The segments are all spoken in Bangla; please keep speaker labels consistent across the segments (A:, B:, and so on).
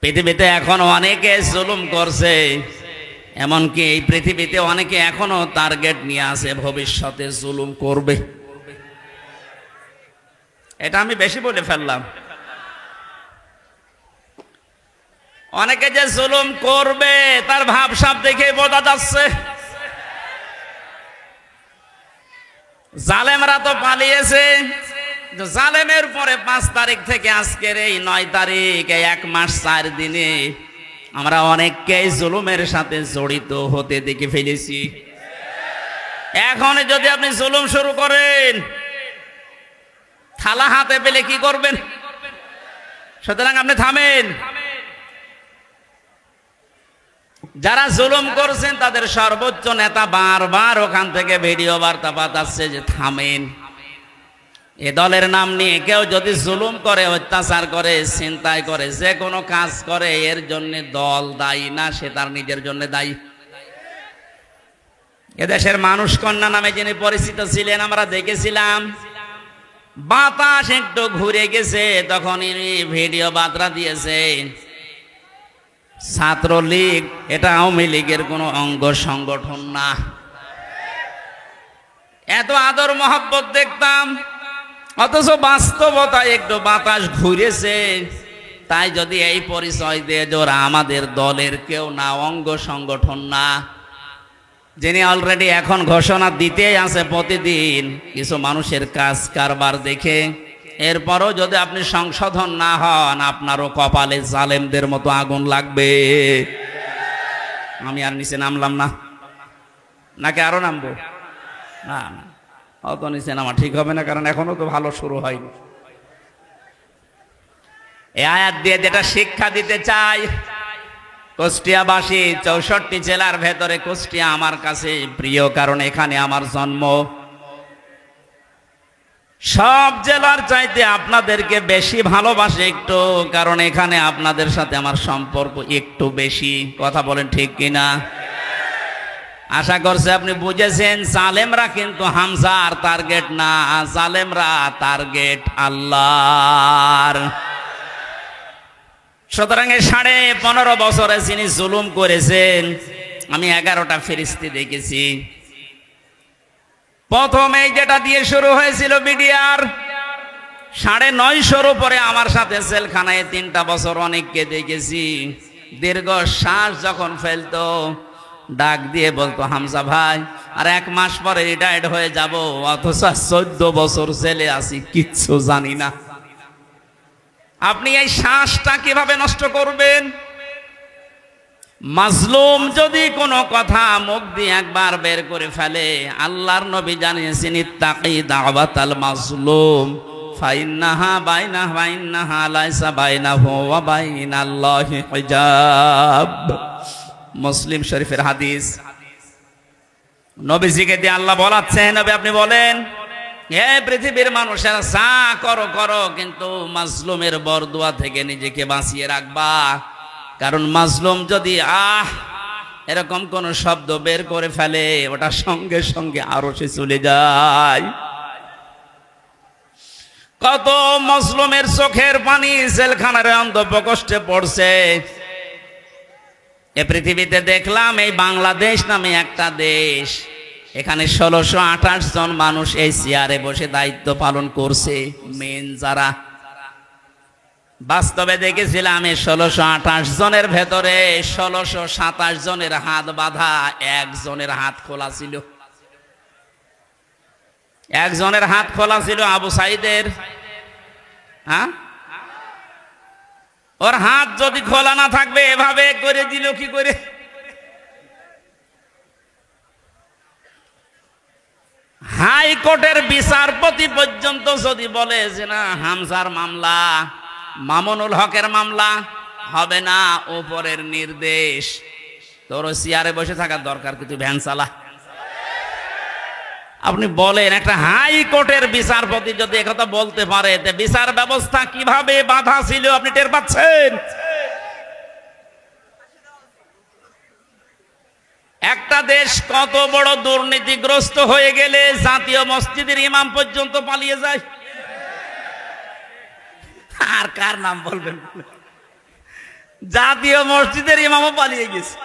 A: পৃথিবীতে এখনো অনেকে জুলুম করছে, এমনকি এই পৃথিবীতে অনেকে এখনো টার্গেট নিয়ে আছে ভবিষ্যতে জুলুম করবে। এটা আমি বেশি বলে ফেললাম। অনেকে যে জুলুম করবে তার ভাবসাব দেখে বোঝা যাচ্ছে। জালেমরা তো পালিয়েছে। জালেমের পরে 5 তারিখ থেকে আজকের এই 9 তারিখ, 1 মাস 4 দিনে আমরা অনেককেই জুলুমের সাথে জড়িত হতে দেখে ফেলেছি। এখন যদি আপনি জুলুম শুরু করেন, থালা হাতে পেলে কি করবেন? সুতরাং আপনি থামেন। যারা জুলুম করছেন তাদের সর্বোচ্চ নেতা বারবার ওখান থেকে ভিডিও বার্তা পাঠাচ্ছে যে থামেন। এ দলের নাম নিয়ে কেউ যদি জুলুম করে, অত্যাচার করে, ছিনতাই করে, যে কোনো কাজ করে, এর জন্য দল দায়ী না, সে তার নিজের জন্য দায়ী। এদেশের মানুষ কন্যা নামে যিনি পরিচিত ছিলেন, আমরা দেখেছিলাম বাতাস একটু ঘুরে গেছে, তখন ভিডিও বার্তা দিয়েছে ছাত্রলীগ এটা আওয়ামী লীগের কোনো অঙ্গ সংগঠন না। এত আদর মহব্বত দেখতাম, অথচ বাস্তবতা একটু বাতাস ঘুরেছে। তাই যদি এই পরিচয় দিয়ে ওরা আমাদের দলের কেউ না, অঙ্গ সংগঠন না, যিনি অলরেডি এখন ঘোষণা দিতে আছে প্রতিদিন কিছু মানুষের কাজ কারবার দেখে, এরপরও যদি আপনি সংশোধন না হন, আপনারও কপালে জালেমদের মতো আগুন লাগবে। আমি আর নিচে নামলাম না, নাকি আরো নামবো? না না, অত নিচে নামা ঠিক হবে না, কারণ এখনো তো ভালো শুরু হয়নি। এই আয়াত দিয়ে যেটা শিক্ষা দিতে চাই, কুষ্টিয়াবাসী, 64 জেলার ভেতরে কুষ্টিয়া আমার কাছে প্রিয়, কারণ এখানে আমার জন্ম। সব জেলার চাইতে আপনাদেরকে বেশি ভালোবাসে একটু, কারণ এখানে আপনাদের সাথে আমার সম্পর্ক একটু বেশি। কথা বলেন ঠিক কিনা? আশা করছি আপনি বুঝেছেন। জালেমরা কিন্তু হামজার টার্গেট না, জালেমরা টার্গেট আল্লাহর। সুতরাং 15.5 বছরে যিনি জুলুম করেছেন, আমি 11টা ফেরেশতা দেখেছি। প্রথমে যেটা দিয়ে শুরু হয়েছিল বিডিআর, 950 উপরে আমার সাথে জেলখানায় 3টা বছর অনেককে দেখেছি। দীর্ঘ শ্বাস যখন ফেলতো, ডাক দিয়ে বলতো হামজা ভাই আর 1 মাস পরে রিটায়ার্ড হয়ে যাব, অথচ 14 বছর জেলে আছি, কিচ্ছু জানি না। আপনি এই শ্বাসটা কিভাবে নষ্ট করবেন? মাজলুম যদি কোনো কথা মুখ দিয়ে একবার বের করে ফেলে, আল্লাহর নবী জানিয়েছেন ইত্তাকি দাওয়াতাল মাজলুম ফাইন্নাহা বাইনাহা লাইসা বাইনাহু ওয়া বাইনাল্লাহি হিজাব। মুসলিম শরীফের হাদিস। নবীজিকে দিয়ে আল্লাহ বলাচ্ছেন, নবী আপনি বলেন, হে পৃথিবীর মানুষেরা যা করো করো, কিন্তু মাজলুমের বরদুয়া থেকে নিজেকে বাঁচিয়ে রাখবা। কারণ মাজলুম যদি এরকম কোন শব্দ বের করে ফেলে, ওটা সঙ্গে সঙ্গে আরশে চলে যায়। কত মাজলুমের চোখের পানি জেলখানার অন্ধপ্রকোষ্ঠে পড়ছে। এ পৃথিবীতে দেখলাম এই বাংলাদেশ নামে একটা দেশ, এখানে 1628 জন মানুষ এই চেয়ারে বসে দায়িত্ব পালন করছে। মেন যারা, বাস্তবে দেখেছিলাম এই 1628 জনের ভেতরে 1627 জনের হাত বাঁধা, একজনের হাত খোলা ছিল। একজনের হাত খোলা ছিল আবু সাইদের। হ্যাঁ, ওর হাত যদি খোলা না থাকবে এভাবে করে দিল কি করে? হাইকোর্টের বিচারপতি পর্যন্ত যদি বলে যে না, হামজার মামলা, মামুনুল হকের মামলা হবে না, উপরের নির্দেশ, তোর চেয়ারে বসে থাকার দরকার, কিন্তু ভ্যান চালা। আপনি বলেন, একটা হাইকোর্টের বিচারপতি যদি একথা বলতে পারে, বিচার ব্যবস্থা কিভাবে বাধা ছিল আপনি টের পাচ্ছেন? একটা দেশ কত বড় দুর্নীতিগ্রস্ত হয়ে গেলে জাতীয় মসজিদের ইমাম পর্যন্ত পালিয়ে যায়। আর কার নাম বলবেন? জাতীয় মসজিদের ইমামও পালিয়ে গেছে।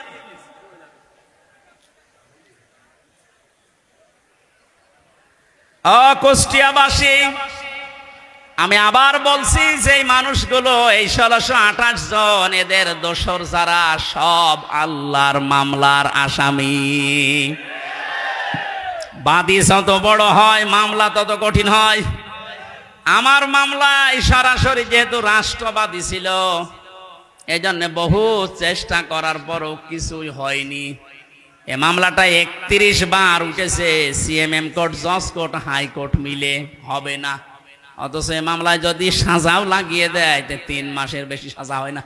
A: কুষ্টিয়াবাসী, আমি আবার বলছি যে এই মানুষগুলো, এই 1628 জন, এদের দোসর যারা, সব আল্লাহর মামলার আসামি। বাদী যত বড় হয় মামলা তত কঠিন হয়। আমার মামলায় সরাসরি যেহেতু রাষ্ট্রবাদী ছিল, এই জন্য বহু চেষ্টা করার পরও কিছুই হয়নি। এ মামলাটা 31 বার উঠেছে, সিএমএম কোর্ট, জজ কোর্ট, হাইকোর্ট মিলে, হবে না। অথচ এ মামলায় যদি সাজাও লাগিয়ে দেয়, 3 মাসের বেশি সাজা হয় না।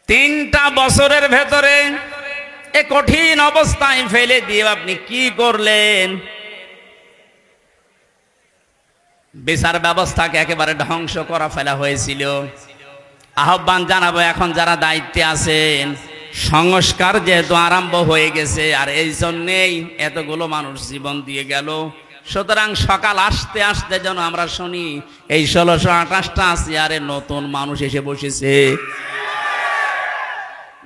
A: 3টা বছরের ভেতরে এ কঠিন অবস্থায় ফেলে দিয়ে আপনি কি করলেন? বিচার ব্যবস্থাকে একেবারে ধ্বংস করা ফেলা হয়েছিল। আহ্বান জানাবো, এখন যারা দায়িত্বে আছেন, সংস্কার যেহেতু আরম্ভ হয়ে গেছে, আর এই জন্যেই এতগুলো মানুষ জীবন দিয়ে গেল, সুতরাং সকাল আসতে আসতে যেন আমরা শুনি এই 1628টা চেয়ারে নতুন মানুষ এসে বসেছে।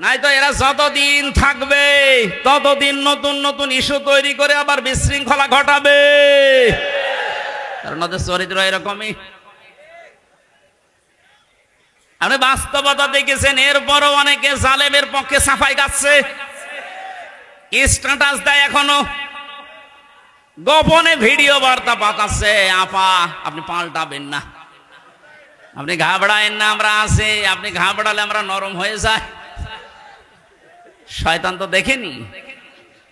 A: নাই তো এরা যতদিন থাকবে ততদিন নতুন নতুন ইস্যু তৈরি করে আবার বিশৃঙ্খলা ঘটাবে, কারণ ওদের চরিত্র এরকমই। আপনি বাস্তবতা দেখেছেন, এরপরও অনেকে জালেমের পক্ষে সাফাই গাচ্ছে, স্ট্যাটাস দেয়, এখনো গোপনে ভিডিও বার্তা পাঠাচ্ছে। আপা, আপনি পাল্টাবেন না, আপনি ঘাবড়ায়েন না, আমরা আছি। আপনি ঘাবড়ালে আমরা নরম হয়ে যাই। শয়তান তো দেখেনি,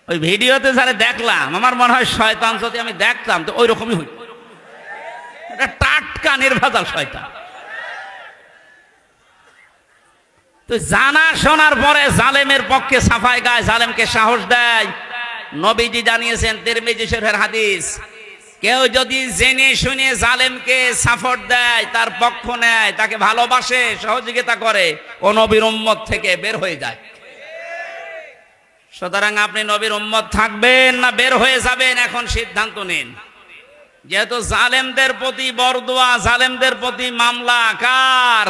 A: ওই ভিডিওতে যারা দেখলাম, আমার মনে হয় শয়তান যদি আমি দেখতাম তো ওই রকমই হইত। এটা টাটকা নির্ভেজাল শয়তান। তো জানা শোনার পরে জালেমের পক্ষে সাফাই গায়, জালেমকে সাহস দেয়। নবীজি জানিয়েছেন, তিরমিজি শরীফের হাদিস, কেউ যদি জেনে শুনে জালেমকে সাপোর্ট দেয়, তার পক্ষ নেয়, তাকে ভালোবাসে, সহযোগিতা করে, ও নবীর উম্মত থেকে বের হয়ে যায়। সুতরাং আপনি নবীর উম্মত থাকবেন না বের হয়ে যাবেন, এখন সিদ্ধান্ত নিন। যেহেতু জালেমদের প্রতি বরদোয়া, জালেমদের প্রতি মামলা কার?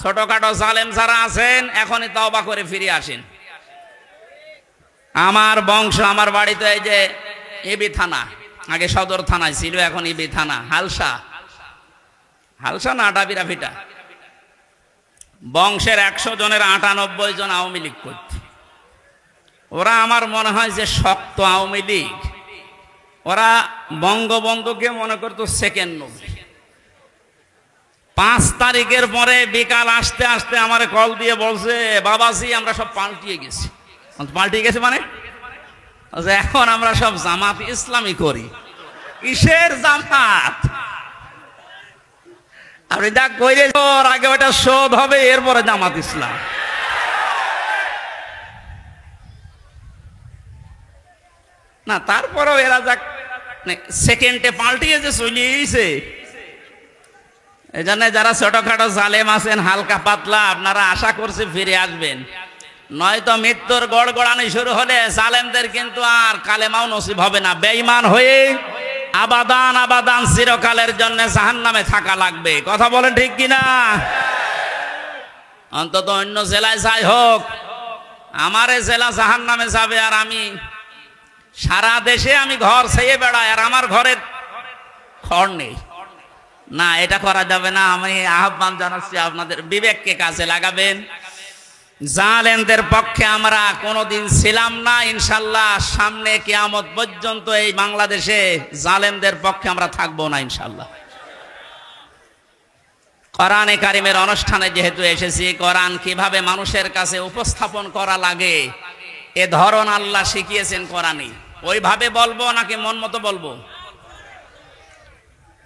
A: ছোটখাটো জালেম যারা আছেন, এখনই তওবা করে ফিরে আসেন। আমার বংশ, আমার বাড়িতে এই যে এবি থানা, আগে সদর থানায় ছিল, এখন এবি থানা, হালসা, হালসা না ডাবিরা ভিটা, বংশের 100 জনের 98 জন আওয়ামী লীগ করত। ওরা আমার মনে হয় যে শক্ত আওয়ামী লীগ, ওরা বঙ্গবন্ধুকে মনে করতো সেকেন্ড নবী। 5 তারিখের পরে বিকাল আসতে আসতে আমার কল দিয়ে বলছে, বাবাজি আমরা সব পাল্টিয়ে গেছি। পাল্টিয়ে গেছে মানে এখন আমরা সব জামাত ইসলামী করি। কিসের জামাত? আপনি যা কইরে, আগে ওটা শোধ হবে, এরপরে জামাত ইসলাম। না, তারপরেও এরা যাক সেকেন্ডে পাল্টিয়ে যে চলিয়েছে। এই জন্য যারা ছোটখাটো জালেম আছেন, হালকা পাতলা, আপনারা আশা করছি ফিরে আসবেন, নয়তো মৃত্যুর গড়গড়ানি শুরু হলে জালেমদের কিন্তু আর কালেমাও নসিব হবে না। বেঈমান হয়ে আবাদান আবাদান চিরকালের জন্য জাহান্নামে থাকা লাগবে। কথা বলেন ঠিক কিনা? অন্তত অন্য জেলায় যাই হোক, আমার জেলা জাহান্নামে যাবে, আর আমি সারা দেশে আমি ঘর ছেয়ে বেড়াই, আর আমার ঘরের খড় নেই। না, এটা করা যাবে না। আমি আহ্বান জানাচ্ছি, আপনাদের বিবেককে কাজে লাগাবেন। জালেমদের পক্ষে আমরা কোনোদিন ছিলাম না, ইনশাল্লাহ সামনে কিয়ামত পর্যন্ত এই বাংলাদেশে জালেমদের পক্ষে আমরা থাকবো না ইনশাল্লাহ। কোরআনে কারিমের অনুষ্ঠানে যেহেতু এসেছি, কোরআন কিভাবে মানুষের কাছে উপস্থাপন করা লাগে এ ধরন আল্লাহ শিখিয়েছেন কোরআনে। ওইভাবে বলবো নাকি মন মতো বলবো?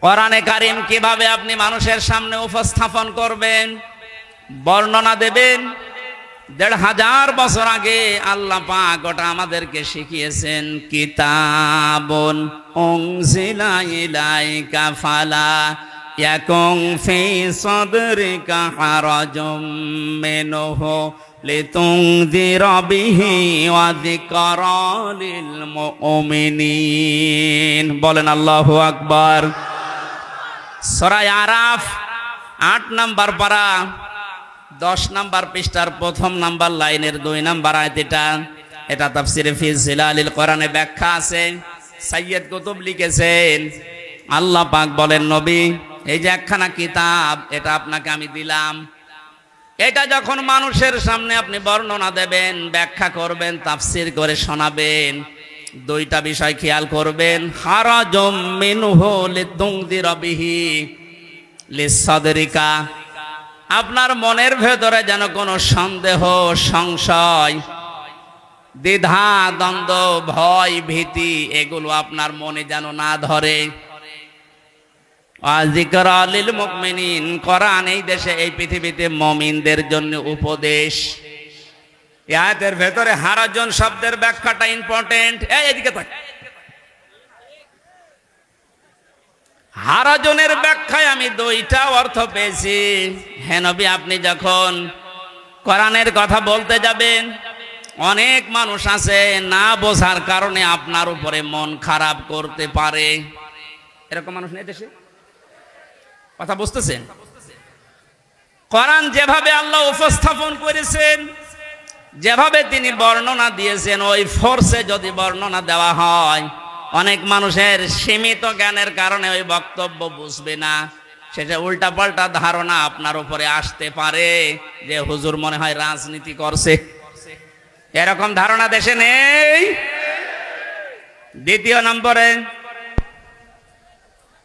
A: কোরআনে কারিম কিভাবে আপনি মানুষের সামনে উপস্থাপন করবেন, বর্ণনা দেবেন, 1500 বছর আগে আল্লাহ পাক ওটা আমাদেরকে শিখিয়েছেন। কিতাবুন উনজিলা ইলাইকা ফালা ইয়াকুন ফি সাদরিকা হারাজুম মিনহু লিতুনযিরা বিহি ওয়া যিকরা লিল মুমিনিন। বলেন আল্লাহু আকবার। সূরা আরাফ 8 নম্বর পারা 10 নাম্বার পৃষ্ঠার প্রথম নাম্বার লাইনের 2 নাম্বার আয়াত। এটা তাফসিরে ফি জিলালিল কোরআনে ব্যাখ্যা আছে, সাইয়্যিদ কুতুব লিখেছেন। আল্লাহ পাক বলেন, নবী এই যে একখানা কিতাব এটা আপনাকে আমি দিলাম, এটা যখন মানুষের সামনে আপনি বর্ণনা দেবেন, ব্যাখ্যা করবেন, তাফসির করে শোনাবেন, 2টা বিষয় খেয়াল করবেন। হারাজুম মিনহু লিতুনদিরা বিহি লিসাদরিকা, আপনার মনের ভেতরে যেন কোনো সন্দেহ, সংশয়, দ্বিধা, দ্বন্দ্ব, ভয়, ভীতি এগুলো আপনার মনে যেন না ধরে। যিকরা লিল মুমিনিন, কোরআন এই দেশে এই পৃথিবীতে মুমিনদের জন্য উপদেশ। এই আয়াতের ভেতরে হারাজন শব্দের ব্যাখ্যাটা ইম্পর্টেন্ট। এদিকে তাক। হারাজনের ব্যাখ্যায় আমি 2টা অর্থ পেয়েছি। হে নবী, আপনি যখন কোরআনের কথা বলতে যাবেন, অনেক মানুষ আছে না বোঝার কারণে আপনার উপরে মন খারাপ করতে পারে। এরকম মানুষ নেই দেশে? কথা বুঝতেছেন? কোরআন যেভাবে আল্লাহ উপস্থাপন করেছেন, যেভাবে তিনি বর্ণনা দিয়েছেন, ওই ফোর্সে যদি বর্ণনা দেওয়া হয়, অনেক মানুষের সীমিত জ্ঞানের কারণে ওই বক্তব্য বুঝবে না, সেটা উল্টাপাল্টা ধারণা আপনার উপরে আসতে পারে যে হুজুর মনে হয় রাজনীতি করছে। এরকম ধারণা দেশে নেই। দ্বিতীয় নম্বরে,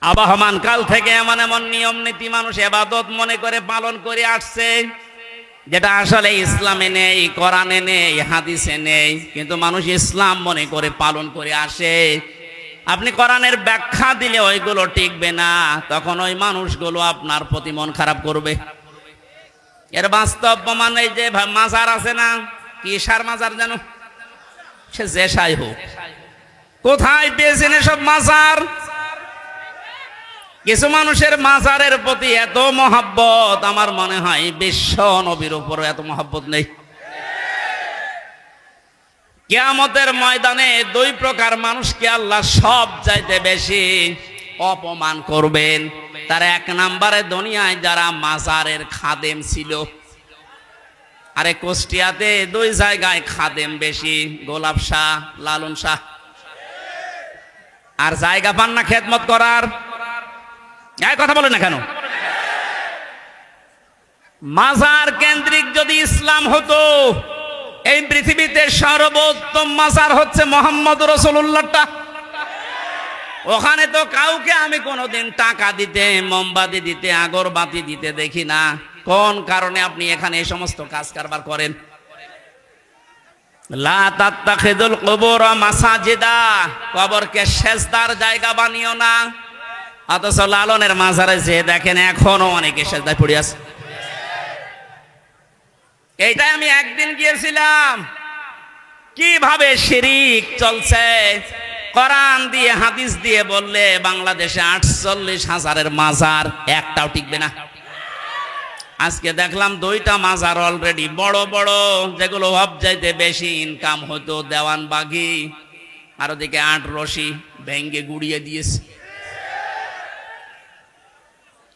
A: আবহমান কাল থেকে এমন এমন নিয়ম নীতি মানুষ ইবাদত মনে করে পালন করে আসছে, যেটা আসলে ইসলামে নেই, কোরআনে নেই, হাদিসে নেই, কিন্তু মানুষ ইসলাম মনে করে পালন করে আসে। আপনি কোরআনের ব্যাখ্যা দিলে ওইগুলো টিকবে না, তখন ওই মানুষগুলো আপনার প্রতি মন খারাপ করবে। এর বাস্তব প্রমাণ এই যে মাজার আছে না, কি সার মাজার জানো, সে যেসাই হোক, কোথায় পেয়েছেন এসব মাজার? কিছু মানুষের মাজারের প্রতি এত মহব্বত, আমার মনে হয় বিশ্ব নবীর উপর এত মহব্বত নেই। কিয়ামতের ময়দানে 2 প্রকার মানুষকে আল্লাহ সব চাইতে বেশি অপমান করবেন। তার 1 নম্বরে দুনিয়ায় যারা মাজারের খাদেম ছিল। আরে কুষ্টিয়াতে 2 জায়গায় খাদেম বেশি, গোলাপ শাহ, লালন শাহ। আর জায়গা পান না খেদমত করার। কথা বলেন না কেন? মাজার কেন্দ্রিক যদি ইসলাম হতো, এই পৃথিবীতে সর্বোত্তম মাজার হচ্ছে মোহাম্মদ রাসূলুল্লাহটা। ওখানে তো কাউকে আমি কোনোদিন টাকা দিতে, মোমবাতি দিতে, আগরবাতি দিতে দেখি না। কোন কারণে আপনি এখানে এই সমস্ত কাজ কারবার করেন? লা তাত্তাখিদুল কুবুর মাসাজিদা, কবরকে সেজদার জায়গা বানিও না। অথচ লালনের মাজারে যে দেখেন এখনো অনেকে সেজদায় পড়ে আছে। এইটাই আমি একদিন গিয়েছিলাম, কিভাবে শিরিক চলছে। কোরআন দিয়ে হাদিস দিয়ে বললে বাংলাদেশে 48,000-এর মাজার, একটাও টিকবে না। আজকে দেখলাম 2টা মাজার অলরেডি বড় বড়, যেগুলো সবচাইতে বেশি ইনকাম হতো, দেওয়ানবাগি আর ওদিকে 8 রশি ভেঙ্গে গুড়িয়ে দিয়েছে।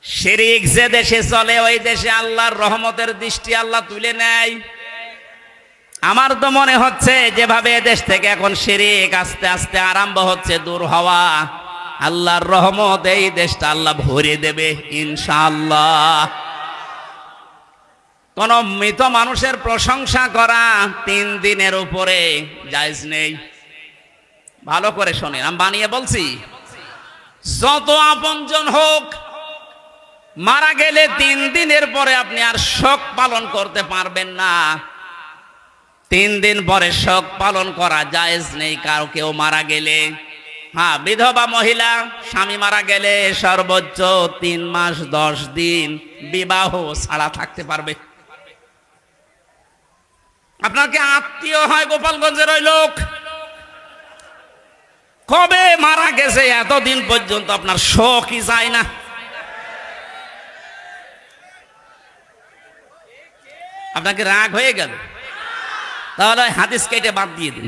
A: শিরিক যে দেশে চলে, ওই দেশে আল্লাহর রহমতের দৃষ্টি আল্লাহ তুলে নেয়। আমার তো মনে হচ্ছে যেভাবে দেশ থেকে এখন শিরিক আস্তে আস্তে আরম্ভ হচ্ছে দূর হওয়া, আল্লাহর রহমত এই দেশটা আল্লাহ ভরে দেবে ইনশাআল্লাহ। কোন মৃত মানুষের প্রশংসা করা 3 দিনের উপরে জায়েজ নেই। ভালো করে শোনেন, আমি বানিয়ে বলছি। যত আপনজন হোক, মারা গেলে 3 দিনের পরে আপনি আর শোক পালন করতে পারবেন না। 3 দিন পরে শোক পালন করা জায়েজ নেই কারো কেউ মারা গেলে। হ্যাঁ, বিধবা মহিলা স্বামী মারা গেলে সর্বোচ্চ 3 মাস 10 দিন বিবাহ ছাড়া থাকতে পারবে। আপনার কি আত্মীয় হয় গোপালগঞ্জের ওই লোক? কবে মারা গেছে এতদিন পর্যন্ত আপনার শোকই যায় না। আপনাকে রাগ হয়ে গেল, তাহলে হাদিস কেটে বাদ দিয়ে দিন।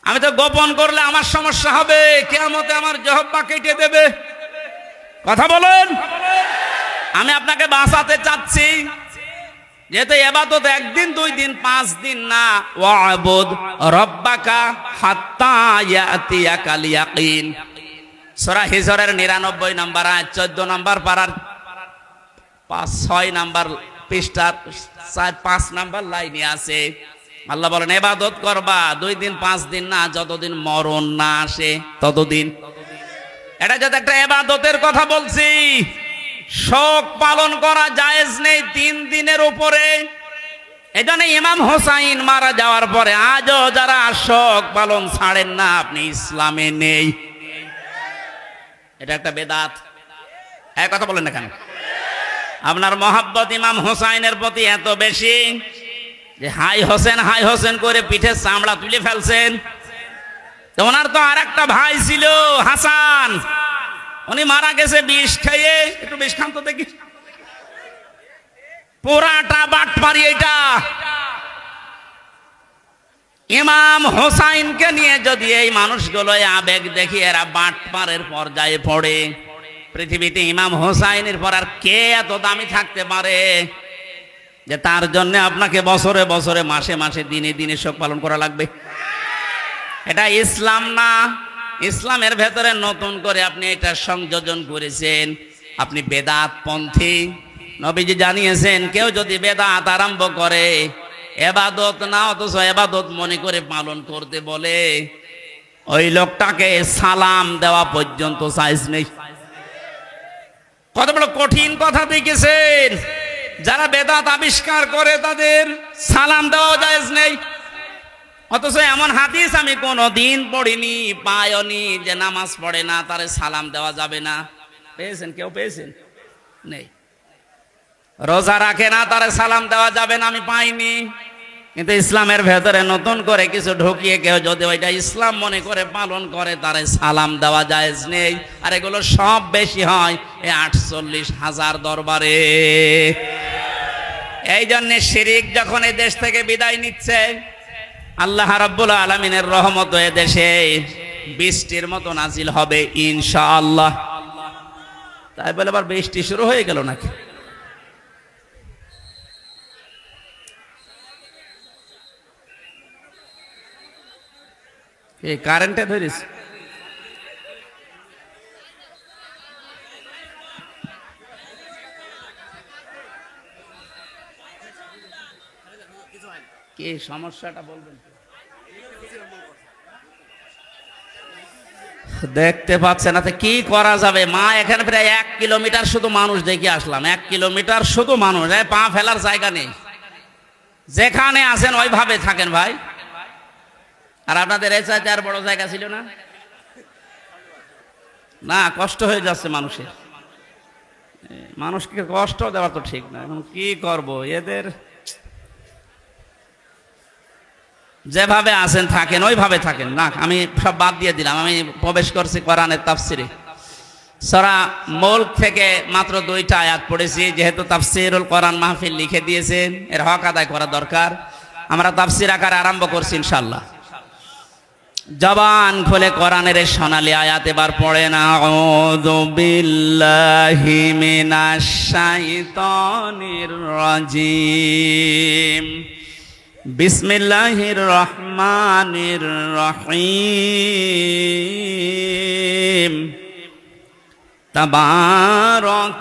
A: আমি তো গোপন করলে আমার সমস্যা হবে, কিয়ামতে আমার জহব্বা কেটে দেবে। কথা বলেন। আমি আপনাকে বাঁচাতে চাচ্ছি, যেহেতু ইবাদত একদিন 2 দিন 5 দিন না, ওয়াবুদ রব্বাকা হাত্তা ইয়াতিয়াকাল ইয়াকিন। সূরা হিজরের 99 নম্বর আয়াত 14 নম্বর পারার 6 নম্বর পৃষ্ঠার 5 নম্বর লাইনে আছে। আল্লাহ বলেন ইবাদত করবা 2 দিন 5 দিন না, যতদিন মরণ না আসে ততদিন। এটা যদি একটা ইবাদতের কথা বলছি, শোক পালন করা জায়েজ নেই 3 দিনের উপরে। এজন্য ইমাম হোসাইন মারা যাওয়ার পরে আজও যারা শোক পালন ছাড়েন না, আপনি ইসলামে নেই। এটা একটা বেদাত। এক কথা বলেন না কেন? আপনার মহাব্বত ইমাম হোসাইনের প্রতি এত বেশি যে হাই হোসেন করে পিঠের চামড়া তুলে ফেলছেন। তো ওনার তো আর একটা ভাই ছিল হাসান, উনি মারা গেছে বিষ খেয়ে। একটু বিষ খান তো দেখি। পুরাটা বাটপারি এটা। ইমাম হোসাইনকে নিয়ে যদি এই মানুষগুলো আবেগ দেখি, এরা বাটপারের পর্যায়ে পড়ে। পৃথিবীতে ইমাম হোসাইনের পর আর কে এত দামি থাকতে পারে যে তার জন্য আপনাকে বছরে বছরে মাসে মাসে দিনে দিনে শোক পালন করা লাগবে? এটা ইসলাম না। ইসলামের ভেতরে নতুন করে আপনি এটা সংযোজন করেছেন, আপনি বেদাত পন্থী। নবীজি জানিয়েছেন কেউ যদি বেদাত আরম্ভ করে, ইবাদত না অথচ ইবাদত মনে করে পালন করতে বলে, ওই লোকটাকে সালাম দেওয়া পর্যন্ত সাইজ নেই। কত বড় কঠিন কথা দেখেছেন। যারা বেদাত আবিষ্কার করে তাদের সালাম দেওয়া জায়েজ নেই। অথচ এমন হাদিস আমি কোনোদিন পড়িনি, পাইনি যে নামাজ পড়ে না তারে সালাম দেওয়া যাবে না। পেয়েছেন? কেউ পেয়েছেন? নেই। রোজা রাখে না তারে সালাম দেওয়া যাবে না, আমি পাইনি। কিন্তু ইসলামের ভেতরে নতুন করে কিছু ঢুকিয়ে কেউ যদি ওইটা ইসলাম মনে করে পালন করে, তারে সালাম দেওয়া জায়েজ নেই। আর এগুলো সব বেশি হয় এই 48,000 দরবারে। এই জন্য শিরিক যখন এই দেশ থেকে বিদায় নিচ্ছে, আল্লাহ রাব্বুল আলামিনের রহমত এ দেশে বৃষ্টির মতো নাজিল হবে ইনশাআল্লাহ। তাই বলে আবার বৃষ্টি শুরু হয়ে গেল নাকি? এই কারেন্টে ধরিস? কি সমস্যাটা বলবেন? দেখতে পাচ্ছেন না? কি করা যাবে? মা এখানে প্রায় 1 কিলোমিটার শুধু মানুষ দেখে আসলাম। 1 কিলোমিটার শুধু মানুষ, পা ফেলার জায়গা নেই। যেখানে আছেন ওইভাবে থাকেন ভাই। আর আপনাদের এই চাইতে আর বড় জায়গা ছিল না? না, কষ্ট হয়ে যাচ্ছে মানুষের। মানুষকে কষ্ট দেওয়া তো ঠিক না। এখন কি করব? এদের যেভাবে আছেন থাকেন, ওইভাবে থাকেন। না, আমি সব বাদ দিয়ে দিলাম। আমি প্রবেশ করছি কোরআনের তাফসিরে। সূরা মুলক থেকে মাত্র 2টা আয়াত পড়েছি। যেহেতু তাফসিরুল কোরআন মাহফিল লিখে দিয়েছেন, এর হক আদায় করা দরকার। আমরা তাফসির আকারে আরম্ভ করছি ইনশাআল্লাহ। জবান খুলে কোরআনের সোনালী আয়াত এবার পড়েন। আউযু বিল্লাহি মিনাশ শাইতানির রাজিম। বিসমিল্লাহির রহমানির রহিম। তাবারাকাল্লাযী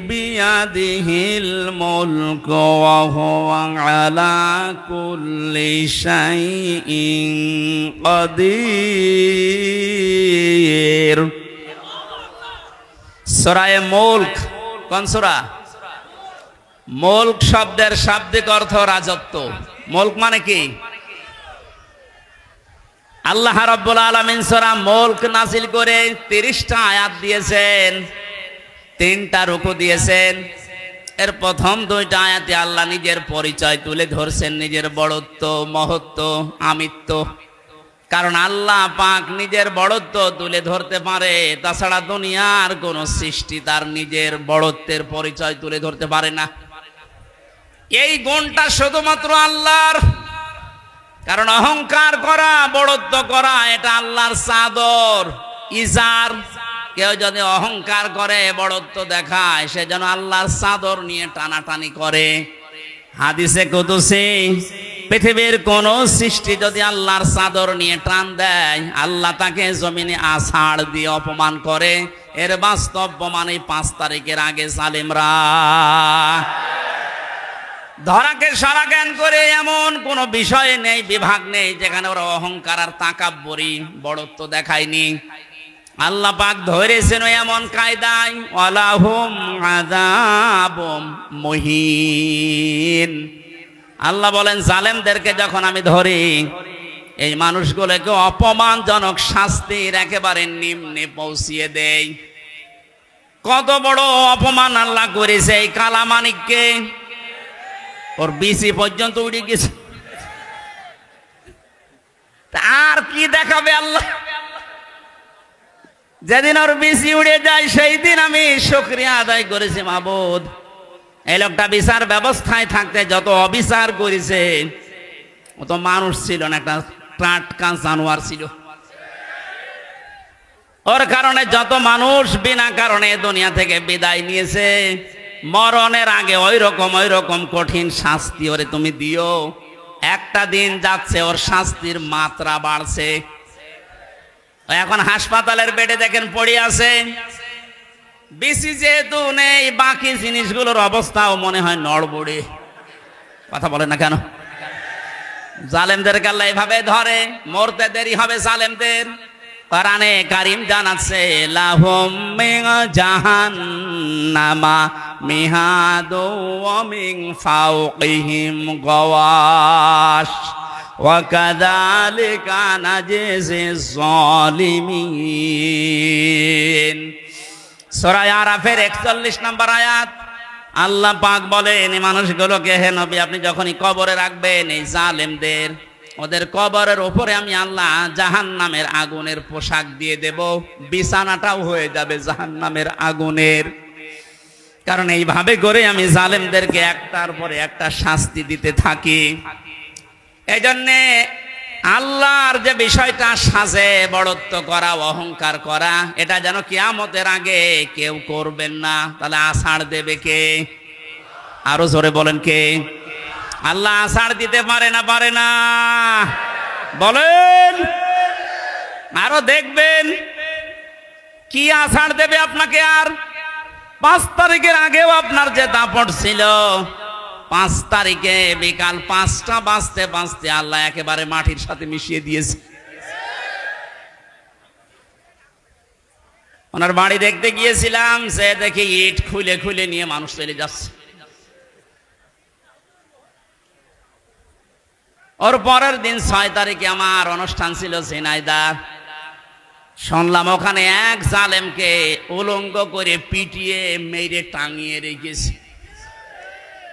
A: বিয়াদিহিল মুলকু ওয়া হুয়া আলা কুল্লি শাইইন কাদির। সূরা মুলক কোন সূরা? মুলক শব্দের শাব্দিক অর্থ রাজত্ব। মুলক মানে কি? আল্লাহ রাব্বুল আলামিন সূরা মুলক নাযিল করে 30টা আয়াত দিয়েছেন, 3টা রুকু দিয়েছেন। এর প্রথম 2টা আয়াতে আল্লাহ নিজের পরিচয় তুলে ধরছেন, নিজের বড়ত্ব, মহত্ব, আমিত্ব। কারণ আল্লাহ পাক নিজের বড়ত্ব তুলে ধরতে পারে, তাছাড়া দুনিয়ার কোন সৃষ্টি তার নিজের বড়ত্বের পরিচয় তুলে ধরতে পারে না। এই গুণটা শুধুমাত্র আল্লাহর। কারণ অহংকার করা, বড়ত্ব করা এটা আল্লাহর চাদর, ইজার। কেউ যদি অহংকার করে, বড়ত্ব দেখায়, সে যেন আল্লাহর চাদর নিয়ে টানাটানি করে। হাদিসে কুদসি, পৃথিবীর কোন সৃষ্টি যদি আল্লাহর চাদর নিয়ে টান দেয়, আল্লাহ তাকে জমিনে আছাড় দিয়ে অপমান করে। এর বাস্তব প্রমাণ এই 5 তারিখের আগে জালেমরা ধরাকে সারা জ্ঞান করে এমন কোন বিষয় নেই, বিভাগ নেই যেখানে ওরা অহংকার আর তাকাব্বরি, বড়ত্ব দেখায়নি। আল্লাহ পাক ধরেছেন এমন কায়দায়, ওয়ালাহুম আযাবুম মুহিন। আল্লাহ বলেন, জালেমদেরকে যখন আমি ধরি, এই মানুষগুলোকে অপমানজনক শাস্তির একেবারে নিম্নে পৌঁছিয়ে দেই। কত বড় অপমান আল্লাহ করেছে এই কালামানিককে, ওর বিসি পর্যন্ত উড়ে গেছে। আর কি দেখাবে আল্লাহ? যেদিন ওর বিসি উড়ে যায়, সেই দিন আমি শুকরিয়া আদায় করেছি, মাবুদ, এই লোকটা বিচার ব্যবস্থায় থাকতে যত অবিচার করেছে, ও তো মানুষ ছিল না, একটা টাটকা জানোয়ার ছিল। ওর কারণে যত মানুষ বিনা কারণে দুনিয়া থেকে বিদায় নিয়েছে, মরণের আগে ওই রকম কঠিন শাস্তি ওরে তুমি দিও। একটা দিন যাচ্ছে, ওর শাস্তির মাত্রা বাড়ছে। এখন হাসপাতালের বেডে দেখেন পড়ে আছে। বিসি যেহেতু নেই, বাকি জিনিসগুলোর অবস্থাও মনে হয় নড়বড়ে। কথা বলে না কেন? জালেমদেরকে আল্লাহ এভাবে ধরে, মরতে দেরি হবে জালেমদের। কোরআনে কারীম জানাচ্ছে, লাহুম মিন জাহান্নামা মিহাদু ওয়া মিন ফাওকিহিম গাওয়াশ ওয়া কাযালিকা নাজিজিজ জালিমিন। সূরা আরাফের 41 নম্বর আয়াত। আল্লাহ পাক বলেন, এই মানুষগুলোকে হে নবী, আপনি যখনই কবরে রাখবেন এই জালেমদের, ওদের কবরের উপরে আমি আল্লাহ জাহান্নামের আগুনের পোশাক দিয়ে দেব, বিছানাটাও হয়ে যাবে জাহান্নামের আগুনের। কারণ এইভাবে করে আমি জালেমদেরকে একটার পরে একটা শাস্তি দিতে থাকি। এই জন্যে আল্লাহর যে বিষয়টা সাজে, বড়ত্ব করা, অহংকার করা, এটা যেন কিয়ামতের আগে কেউ করবেন না। তাহলে আষাঢ় দেবে কে? আরো জোরে বলেন কে? আল্লাহ আষাঢ় দিতে পারে না? পারে না? বলেন। আরো দেখবেন কি আষাঢ় দেবে আপনাকে। আর 5 তারিখের আগেও আপনার যে দাপট ছিল, 5 তারিখে বিকাল 5টা বাজতে বাজতে আল্লাহ একেবারে মাটির সাথে মিশিয়ে দিয়েছে। ওনার বাড়ি দেখতে গিয়েছিলাম, সে দেখে ইট খুলে খুলে নিয়ে মানুষ চলে যাচ্ছে। ওর পরের দিন 6 তারিখে আমার অনুষ্ঠান ছিল ঝিনাইদহ। শুনলাম ওখানে এক জালেমকে উলঙ্গ করে পিটিয়ে মেরে টাঙিয়ে রেখেছে।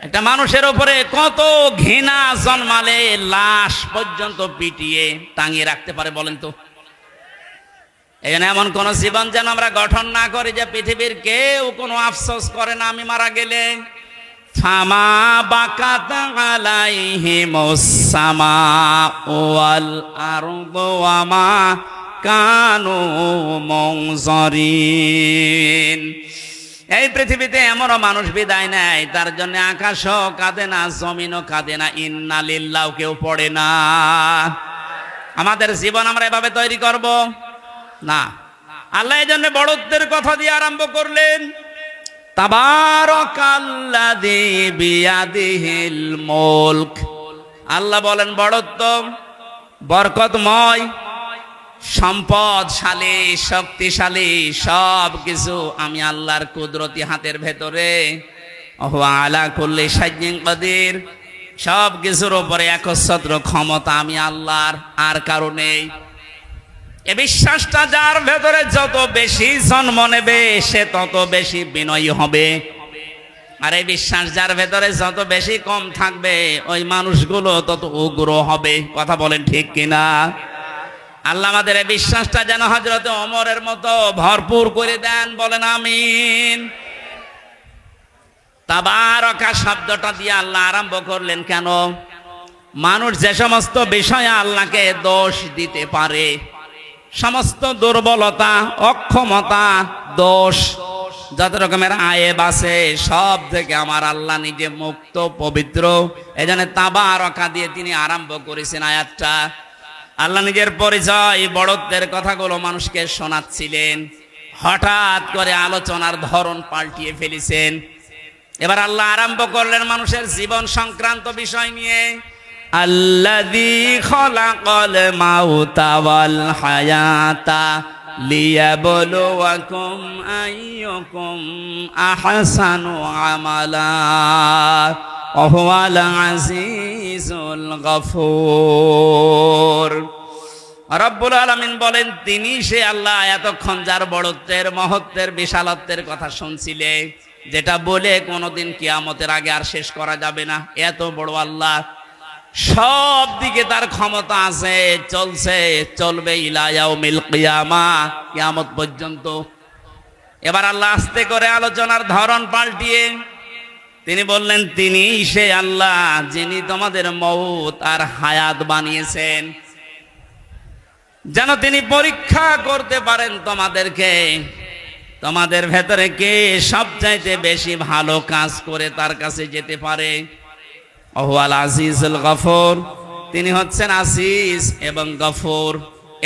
A: একটা মানুষের উপরে কত ঘৃণা জন্মালে লাশ পর্যন্ত পিটিয়ে টাঙিয়ে রাখতে পারে বলেন তো? এই জন্য এমন কোন জীবন যেন আমরা গঠন না করি যে পৃথিবীর কেউ কোনো আফসোস করে না আমি মারা গেলে। ফামা বাকাত আলাইহিমুস সামাউ ওয়াল আরদু ওয়া মা কানু মুনজারিন। এই পৃথিবীতে এমনও মানুষ বিদায় নেয়, তার জন্য আকাশও কাঁদে না, জমিনও কাঁদে না, ইন্না লিল্লাহ কেউ পড়ে না। আমাদের জীবন আমরা এভাবে তৈরি করব না। আল্লাহ এই জন্য বড়ত্বের কথা দিয়ে আরম্ভ করলেন। তাবারাকাল্লাযী বিয়াদিহিল মুলক। আল্লাহ বলেন বড়ত্ব বরকতময়, সম্পদশালী, শক্তিশালী, সব কিছু আমি আল্লাহর কুদরতি হাতের ভেতরে। ওয়া আলা কুল্লি শাইইন কাদির। সব কিছুর উপরে একচ্ছত্র ক্ষমতা আমি আল্লাহর, আর কারণে এ বিশ্বাসটা যার ভেতরে যত বেশি জন্ম নেবে, সে তত বেশি বিনয়ী হবে। আর এই বিশ্বাস যার ভেতরে যত বেশি কম থাকবে, ওই মানুষগুলো তত উগ্র হবে। কথা বলেন ঠিক কিনা? আল্লাহ আমাদের এই বিশ্বাসটা যেন হযরত ওমরের মতো ভরপুর করে দেন, বলেন আমিন। তাবারাকা শব্দটা দিয়ে আল্লাহ আরম্ভ করলেন কেন? মানুষ যে সমস্ত বিষয়ে আল্লাহকে দোষ দিতে পারে, সমস্ত দুর্বলতা, অক্ষমতা, দোষ, যত রকমের আয়েব আছে সব থেকে আমার আল্লাহ নিজে মুক্ত, পবিত্র। এজন্য তাবারাকা দিয়ে তিনি আরম্ভ করেছেন আয়াতটা। আল্লাহ নিজের পরিচয়, বড়ত্বের কথাগুলো মানুষকে শোনাচ্ছিলেন, হঠাৎ করে আলোচনার ধরন পাল্টিয়ে ফেলেছেন। এবার আল্লাহ আরম্ভ করলেন মানুষের জীবন সংক্রান্ত বিষয় নিয়ে। আল্লাযী খালাকাল মাউতা ওয়াল হায়াতা লিয়াবলুয়াকুম আইয়ুকুম আহসানু আমালা ওয়া হুয়াল আজিজুল গফুর। রব্বুল আলামিন বলেন, তিনি সে আল্লাহ এতক্ষণ যার বড়ত্বের, মহত্বের, বিশালত্বের কথা শুনছিলে, যেটা বলে কোনোদিন কিয়ামতের আগে আর শেষ করা যাবে না। এত বড় আল্লাহ, সব দিকে তার ক্ষমতা আছে, চলছে, চলবে ইলা ইয়াউমিল কিয়ামা, কিয়ামত পর্যন্ত। এবার আল্লাহ আস্তে করে আলোচনার ধরন পাল্টিয়ে তিনি বললেন, তিনি সে আল্লাহ যিনি তোমাদের মউত আর হায়াত বানিয়েছেন, যেন তিনি পরীক্ষা করতে পারেন তোমাদেরকে, তোমাদের ভেতরে কে সবচাইতে বেশি ভালো কাজ করে তার কাছে যেতে পারে। ওয়াল আজিজুল গফুর, তিনি হচ্ছেন আজিজ এবং গফুর।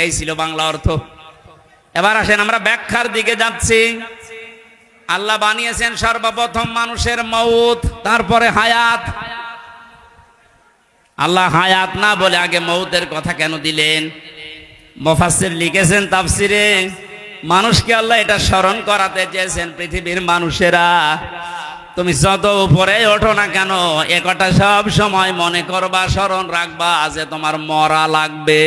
A: এই ছিল বাংলা অর্থ। এবার আসেন আমরা ব্যাখ্যার দিকে যাচ্ছি। আল্লাহ বানিয়েছেন সর্বপ্রথম মানুষের মউত, তারপরে হায়াত। আল্লাহ হায়াত না বলে আগে মউতের কথা কেন দিলেন? মুফাসসির লিখেছেন তাফসিরে, মানুষকে আল্লাহ এটা স্মরণ করাতে চেয়েছেন, পৃথিবীর মানুষেরা তুমি যত উপরে ওঠো না কেন, এ কথা সব সময় মনে করবা, স্মরণ রাখবা যে তোমার মরা লাগবে।